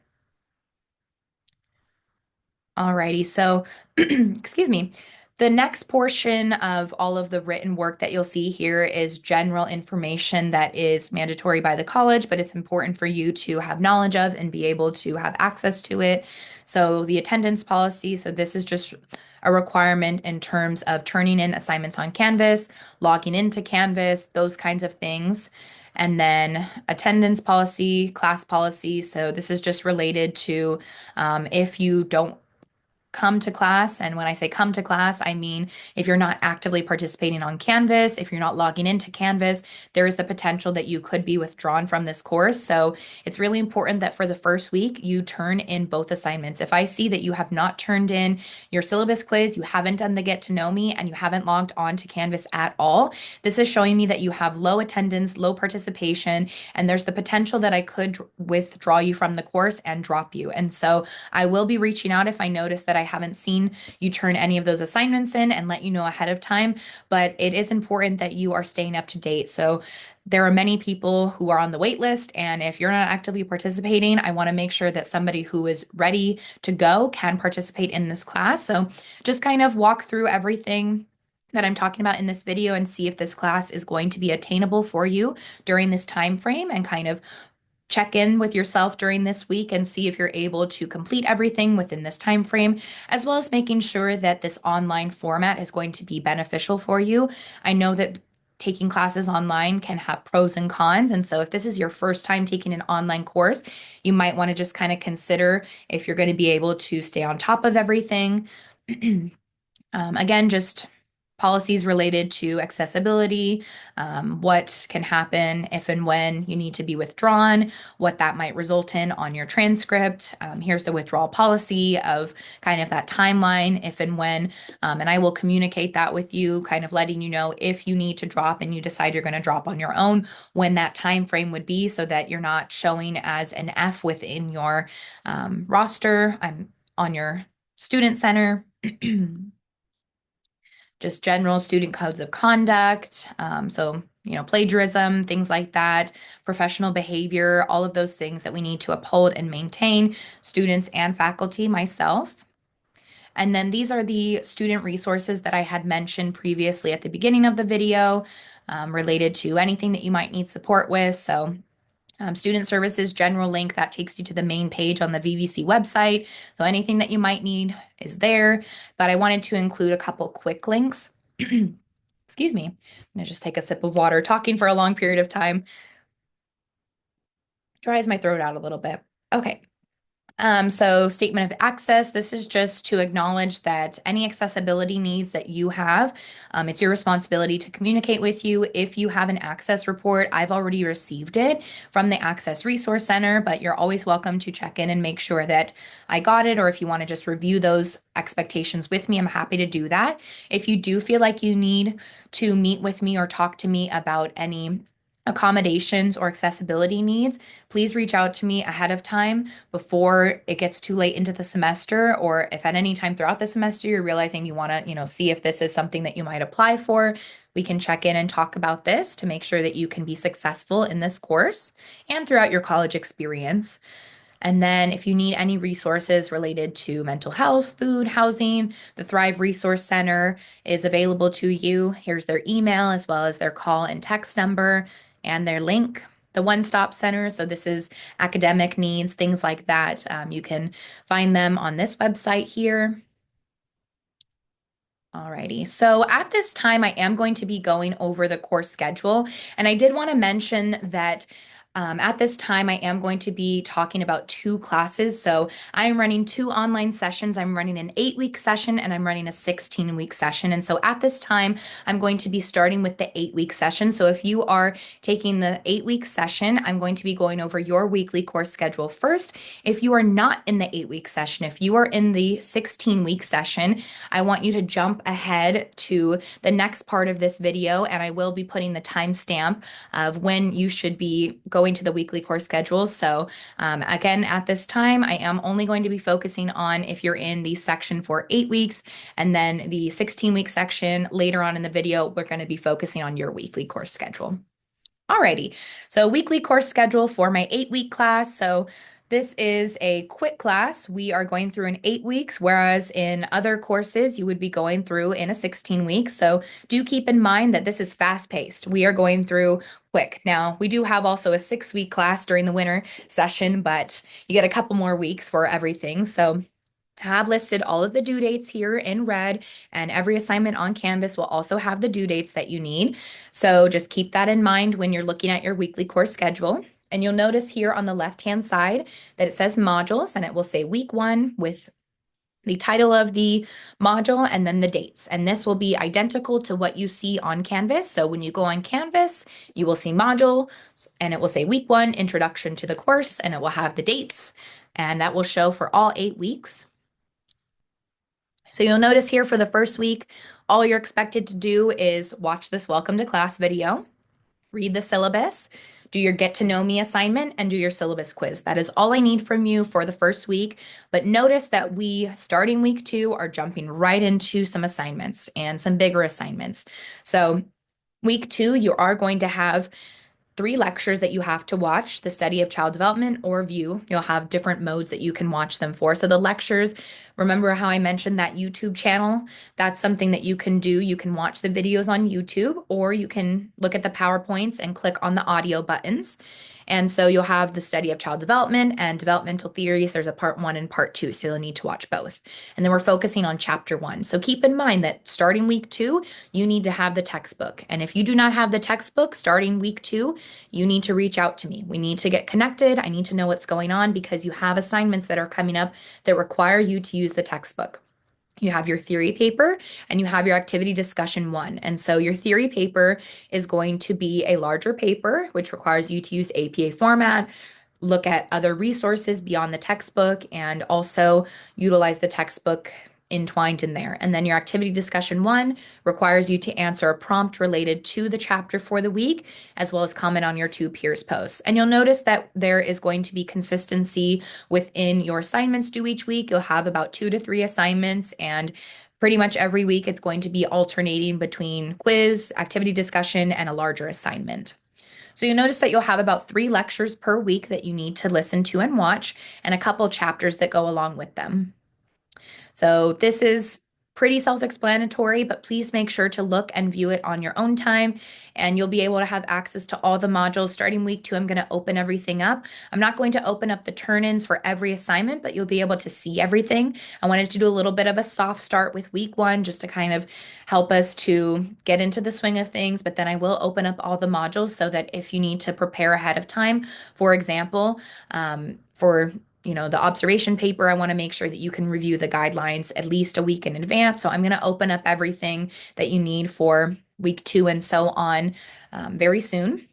A: Alrighty, so excuse me. The next portion of all of the written work that you'll see here is general information that is mandatory by the college, but it's important for you to have knowledge of and be able to have access to it. So the attendance policy, so this is just a requirement in terms of turning in assignments on Canvas, logging into Canvas, those kinds of things. And then attendance policy, class policy. So this is just related to if you don't come to class. And when I say come to class, I mean if you're not actively participating on Canvas, if you're not logging into Canvas, there is the potential that you could be withdrawn from this course. So it's really important that for the first week, you turn in both assignments. If I see that you have not turned in your syllabus quiz, you haven't done the get to know me, and you haven't logged on to Canvas at all, this is showing me that you have low attendance, low participation, and there's the potential that I could withdraw you from the course and drop you. And so I will be reaching out if I notice that I haven't seen you turn any of those assignments in and let you know ahead of time, but it is important that you are staying up to date. So there are many people who are on the wait list, and if you're not actively participating, I want to make sure that somebody who is ready to go can participate in this class. So just kind of walk through everything that I'm talking about in this video and see if this class is going to be attainable for you during this time frame, and kind of check in with yourself during this week and see if you're able to complete everything within this time frame, as well as making sure that this online format is going to be beneficial for you. I know that taking classes online can have pros and cons, and so if this is your first time taking an online course, you might want to just kind of consider if you're going to be able to stay on top of everything. Again, just policies related to accessibility, what can happen if and when you need to be withdrawn, what that might result in on your transcript. Here's the withdrawal policy of kind of that timeline, if and when, and I will communicate that with you, kind of letting you know if you need to drop and you decide you're going to drop on your own, when that time frame would be, so that you're not showing as an F within your roster on your student center. Just general student codes of conduct. Plagiarism, things like that, professional behavior, all of those things that we need to uphold and maintain, students and faculty, myself. And then these are the student resources that I had mentioned previously at the beginning of the video, related to anything that you might need support with. So student services general link that takes you to the main page on the VVC website. So anything that you might need is there, but I wanted to include a couple quick links. Excuse me. I'm gonna just take a sip of water. Talking for a long period of time dries my throat out a little bit. Okay. So statement of access, this is just to acknowledge that any accessibility needs that you have, it's your responsibility to communicate with you. If you have an access report, I've already received it from the Access Resource Center, but you're always welcome to check in and make sure that I got it, or if you want to just review those expectations with me, I'm happy to do that. If you do feel like you need to meet with me or talk to me about any accommodations or accessibility needs, please reach out to me ahead of time before it gets too late into the semester, or if at any time throughout the semester you're realizing you want to, see if this is something that you might apply for, we can check in and talk about this to make sure that you can be successful in this course and throughout your college experience. And then if you need any resources related to mental health, food, housing, the Thrive Resource Center is available to you. Here's their email as well as their call and text number and their link. The One Stop Center, so this is academic needs, things like that. You can find them on this website here. Alrighty, so at this time, I am going to be going over the course schedule, and I did want to mention that at this time, I am going to be talking about two classes. So I'm running two online sessions. I'm running an 8-week session and I'm running a 16-week session. And so at this time, I'm going to be starting with the 8-week session. So if you are taking the 8-week session, I'm going to be going over your weekly course schedule first. If you are not in the 8-week session, if you are in the 16-week session, I want you to jump ahead to the next part of this video, and I will be putting the timestamp of when you should be going to the weekly course schedule. So again, at this time, I am only going to be focusing on if you're in the section for 8 weeks, and then the 16-week section later on in the video, we're going to be focusing on your weekly course schedule. Alrighty, so weekly course schedule for my 8-week class. So this is a quick class. We are going through in 8 weeks, whereas in other courses, you would be going through in a 16 weeks. So do keep in mind that this is fast paced. We are going through quick. Now, we do have also a 6-week class during the winter session, but you get a couple more weeks for everything. So I have listed all of the due dates here in red, and every assignment on Canvas will also have the due dates that you need. So just keep that in mind when you're looking at your weekly course schedule. And you'll notice here on the left-hand side that it says modules, and it will say week 1 with the title of the module and then the dates. And this will be identical to what you see on Canvas. So when you go on Canvas, you will see module, and it will say week 1, introduction to the course, and it will have the dates, and that will show for all 8 weeks. So you'll notice here for the first week, all you're expected to do is watch this welcome to class video. read the syllabus, do your get to know me assignment, and do your syllabus quiz. That is all I need from you for the first week. But notice that we, starting week 2, are jumping right into some assignments and some bigger assignments. So, week 2, you are going to have 3 lectures that you have to watch: the study of child development or view. You'll have different modes that you can watch them for. So the lectures, remember how I mentioned that YouTube channel? That's something that you can do. You can watch the videos on YouTube, or you can look at the PowerPoints and click on the audio buttons. And so you'll have the study of child development and developmental theories. There's a part 1 and part 2, so you'll need to watch both. And then we're focusing on chapter 1. So keep in mind that starting week 2, you need to have the textbook. And if you do not have the textbook starting week 2, you need to reach out to me. We need to get connected. I need to know what's going on because you have assignments that are coming up that require you to use the textbook. You have your theory paper and you have your activity discussion 1. And so your theory paper is going to be a larger paper, which requires you to use APA format, look at other resources beyond the textbook, and also utilize the textbook entwined in there. And then your activity discussion 1 requires you to answer a prompt related to the chapter for the week, as well as comment on your 2 peers' posts. And you'll notice that there is going to be consistency within your assignments due each week. You'll have about 2 to 3 assignments, and pretty much every week it's going to be alternating between quiz, activity discussion, and a larger assignment. So you'll notice that you'll have about 3 lectures per week that you need to listen to and watch, and a couple chapters that go along with them. So this is pretty self-explanatory, but please make sure to look and view it on your own time, and you'll be able to have access to all the modules. Starting week 2, I'm going to open everything up. I'm not going to open up the turn-ins for every assignment, but you'll be able to see everything. I wanted to do a little bit of a soft start with week 1 just to kind of help us to get into the swing of things, but then I will open up all the modules so that if you need to prepare ahead of time, for example, for the observation paper, I want to make sure that you can review the guidelines at least a week in advance. So I'm going to open up everything that you need for week 2 and so on very soon.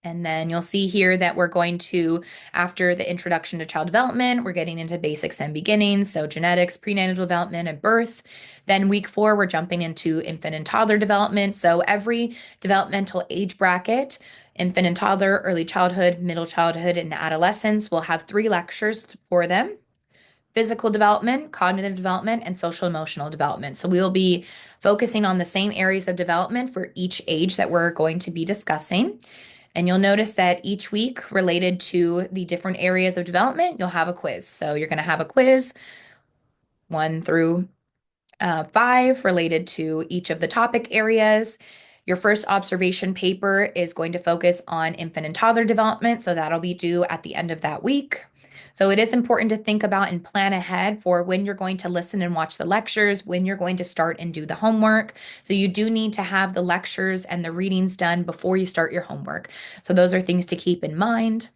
A: And then you'll see here that we're going to, after the introduction to child development, we're getting into basics and beginnings, so genetics, prenatal development, and birth. Then week 4, we're jumping into infant and toddler development. So every developmental age bracket, infant and toddler, early childhood, middle childhood, and adolescence, will have 3 lectures for them: physical development, cognitive development, and social emotional development. So we will be focusing on the same areas of development for each age that we're going to be discussing. And you'll notice that each week, related to the different areas of development, you'll have a quiz. So you're going to have a quiz 1 through 5 related to each of the topic areas. Your first observation paper is going to focus on infant and toddler development, so that'll be due at the end of that week. So it is important to think about and plan ahead for when you're going to listen and watch the lectures, when you're going to start and do the homework. So you do need to have the lectures and the readings done before you start your homework. So those are things to keep in mind.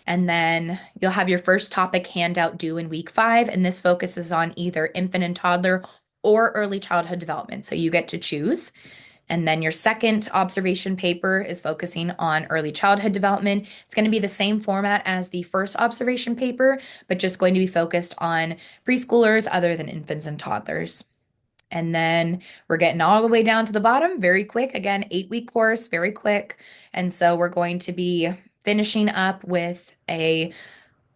A: And then you'll have your first topic handout due in week 5, and this focuses on either infant and toddler or early childhood development. So you get to choose. And then your second observation paper is focusing on early childhood development. It's going to be the same format as the first observation paper, but just going to be focused on preschoolers other than infants and toddlers. And then we're getting all the way down to the bottom, very quick. Again, 8-week course, very quick. And so we're going to be finishing up with a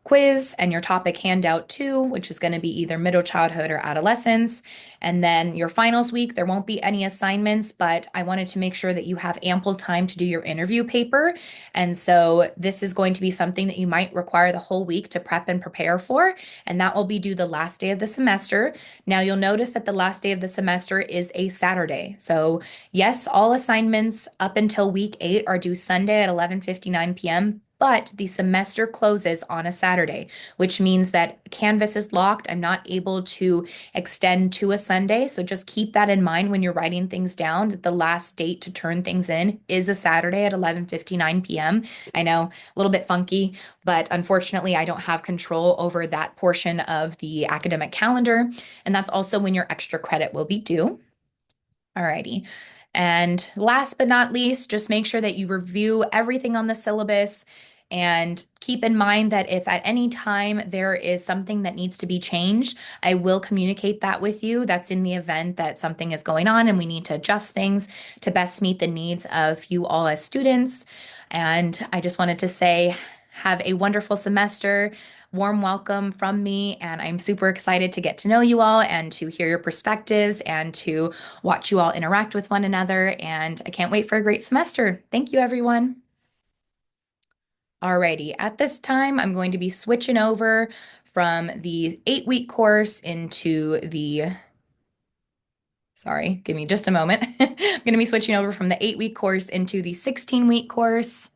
A: quiz and your topic handout 2, which is going to be either middle childhood or adolescence. And then your finals week, there won't be any assignments, but I wanted to make sure that you have ample time to do your interview paper. And so this is going to be something that you might require the whole week to prep and prepare for, and that will be due the last day of the semester. Now you'll notice that the last day of the semester is a Saturday. So yes, all assignments up until week 8 are due Sunday at 11:59 p.m., but the semester closes on a Saturday, which means that Canvas is locked. I'm not able to extend to a Sunday. So just keep that in mind when you're writing things down, that the last date to turn things in is a Saturday at 11:59 p.m. I know, a little bit funky, but unfortunately, I don't have control over that portion of the academic calendar. And that's also when your extra credit will be due. Alrighty. And last but not least, just make sure that you review everything on the syllabus And keep in mind that if at any time there is something that needs to be changed, I will communicate that with you. That's in the event that something is going on and we need to adjust things to best meet the needs of you all as students. And I just wanted to say, have a wonderful semester. Warm welcome from me, and I'm super excited to get to know you all and to hear your perspectives and to watch you all interact with one another. And I can't wait for a great semester. Thank you, everyone. Alrighty, at this time, I'm going to be switching over from the 8-week course into sorry, give me just a moment. I'm going to be switching over from the 8-week course into the 16-week course.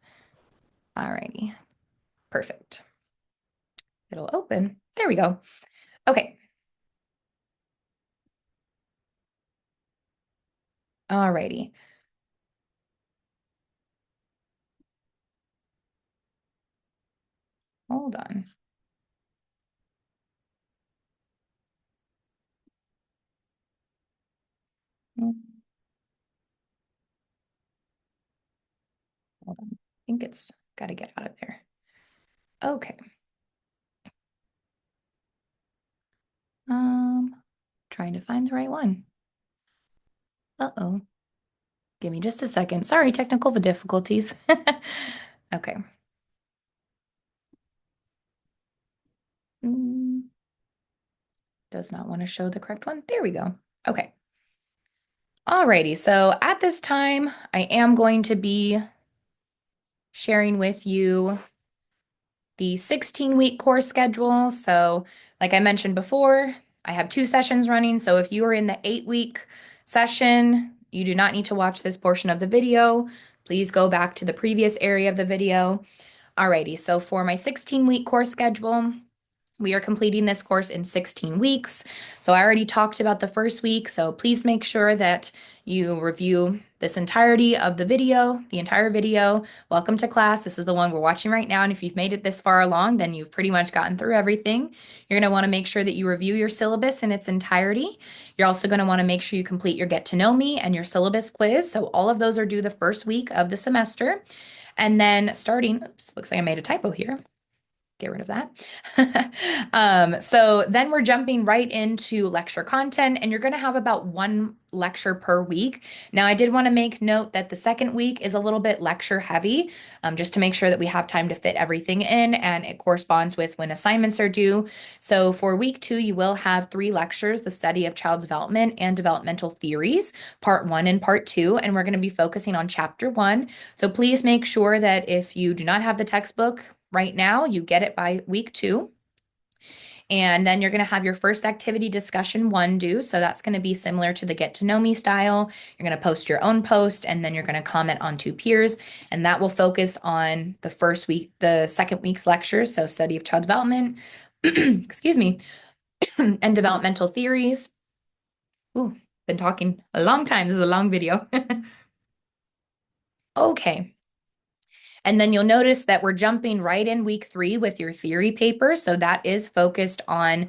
A: Alrighty, perfect. It'll open. There we go. Okay. Alrighty. Hold on. Hold on. I think it's got to get out of there. Okay. Trying to find the right one. Uh-oh. Give me just a second. Sorry, technical difficulties. Okay. Mm, does not want to show the correct one. There we go. Okay. Alrighty. So at this time, I am going to be sharing with you the 16-week course schedule. So, like I mentioned before, I have 2 sessions running. So if you are in the 8-week session, you do not need to watch this portion of the video. Please go back to the previous area of the video. Alrighty, so for my 16-week course schedule, we are completing this course in 16 weeks. So I already talked about the first week, so please make sure that you review this entirety of the video, the entire video. Welcome to class. This is the one we're watching right now, and if you've made it this far along, then you've pretty much gotten through everything. You're going to want to make sure that you review your syllabus in its entirety. You're also going to want to make sure you complete your Get to Know Me and your syllabus quiz. So all of those are due the first week of the semester. And then starting, oops, looks like I made a typo here. Get rid of that. So then we're jumping right into lecture content, and you're going to have about 1 lecture per week. Now, I did want to make note that the second week is a little bit lecture heavy, just to make sure that we have time to fit everything in, and it corresponds with when assignments are due. So for week 2, you will have 3 lectures, the study of child development and developmental theories, part 1 and part 2, and we're going to be focusing on chapter 1. So please make sure that if you do not have the textbook right now, you get it by week 2. And then you're going to have your first activity discussion 1 due. So that's going to be similar to the Get to Know Me style. You're going to post your own post, and then you're going to comment on 2 peers. And that will focus on the first week, the second week's lectures. So study of child development, excuse me, and developmental theories. Ooh, been talking a long time. This is a long video. Okay. And then you'll notice that we're jumping right in week 3 with your theory paper. So that is focused on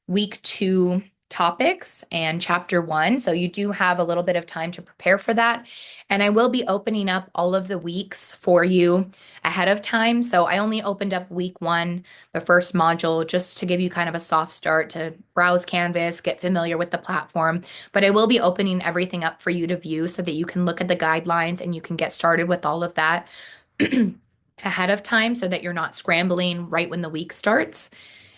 A: week 2 topics and chapter 1. So you do have a little bit of time to prepare for that. And I will be opening up all of the weeks for you ahead of time. So I only opened up week 1, the first module, just to give you kind of a soft start to browse Canvas, get familiar with the platform. But I will be opening everything up for you to view so that you can look at the guidelines and you can get started with all of that ahead of time so that you're not scrambling right when the week starts.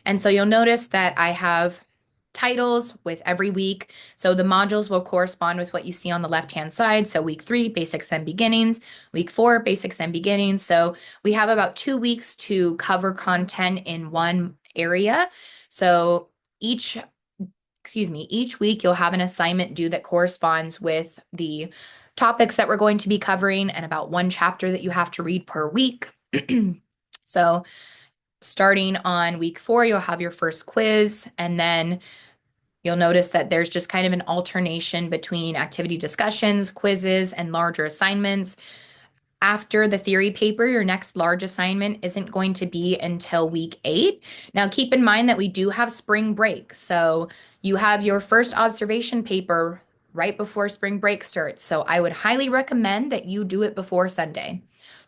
A: And so you'll notice that I have titles with every week. So the modules will correspond with what you see on the left-hand side. So week 3, basics and beginnings. Week 4, basics and beginnings. So we have about 2 weeks to cover content in one area. So each week you'll have an assignment due that corresponds with the topics that we're going to be covering and about 1 chapter that you have to read per week. So starting on week 4, you'll have your first quiz, and then you'll notice that there's just kind of an alternation between activity discussions, quizzes, and larger assignments. After the theory paper, your next large assignment isn't going to be until week 8. Now, keep in mind that we do have spring break. So you have your first observation paper right before spring break starts. So I would highly recommend that you do it before Sunday.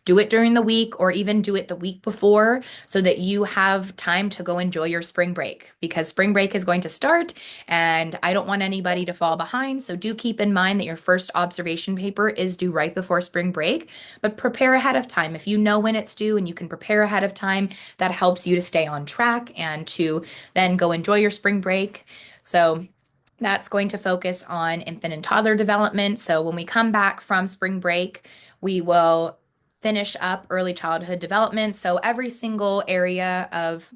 A: Do it during the week or even do it the week before so that you have time to go enjoy your spring break because spring break is going to start and I don't want anybody to fall behind. So do keep in mind that your first observation paper is due right before spring break, but prepare ahead of time. If you know when it's due and you can prepare ahead of time, that helps you to stay on track and to then go enjoy your spring break. So that's going to focus on infant and toddler development. So when we come back from spring break, we will finish up early childhood development. So every single area of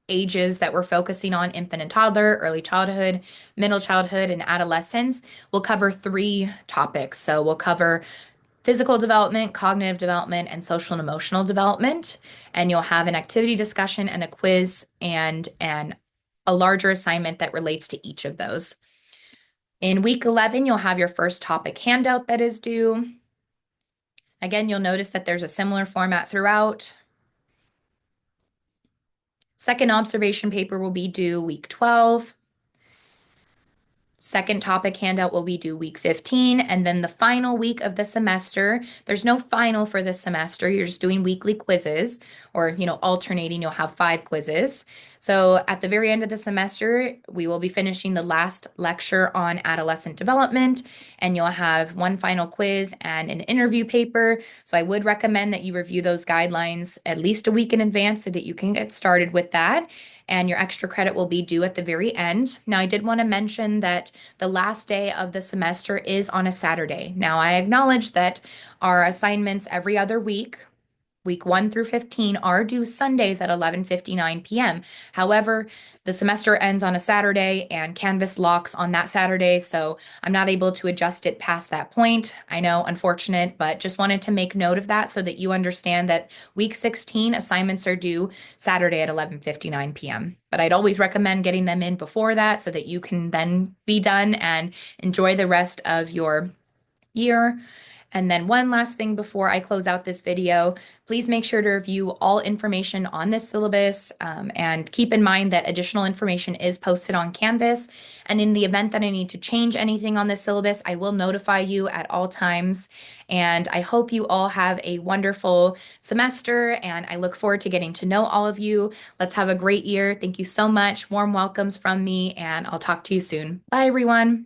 A: ages that we're focusing on, infant and toddler, early childhood, middle childhood, and adolescence, we'll cover three topics. So we'll cover physical development, cognitive development, and social and emotional development. And you'll have an activity discussion and a quiz and a larger assignment that relates to each of those. In week 11, you'll have your first topic handout that is due. Again, you'll notice that there's a similar format throughout. Second observation paper will be due week 12. Second topic handout will be due week 15. And then the final week of the semester, there's no final for this semester. You're just doing weekly quizzes or, alternating. You'll have 5 quizzes. So at the very end of the semester, we will be finishing the last lecture on adolescent development, and you'll have one final quiz and an interview paper. So I would recommend that you review those guidelines at least a week in advance so that you can get started with that. And your extra credit will be due at the very end. Now, I did want to mention that the last day of the semester is on a Saturday. Now, I acknowledge that our assignments every other week 1 through 15 are due Sundays at 11:59 p.m. However, the semester ends on a Saturday and Canvas locks on that Saturday, so I'm not able to adjust it past that point. I know, unfortunate, but just wanted to make note of that so that you understand that week 16 assignments are due Saturday at 11:59 p.m. But I'd always recommend getting them in before that so that you can then be done and enjoy the rest of your year. And then one last thing before I close out this video, please make sure to review all information on this syllabus and keep in mind that additional information is posted on Canvas. And in the event that I need to change anything on this syllabus, I will notify you at all times. And I hope you all have a wonderful semester and I look forward to getting to know all of you. Let's have a great year. Thank you so much. Warm welcomes from me and I'll talk to you soon. Bye, everyone.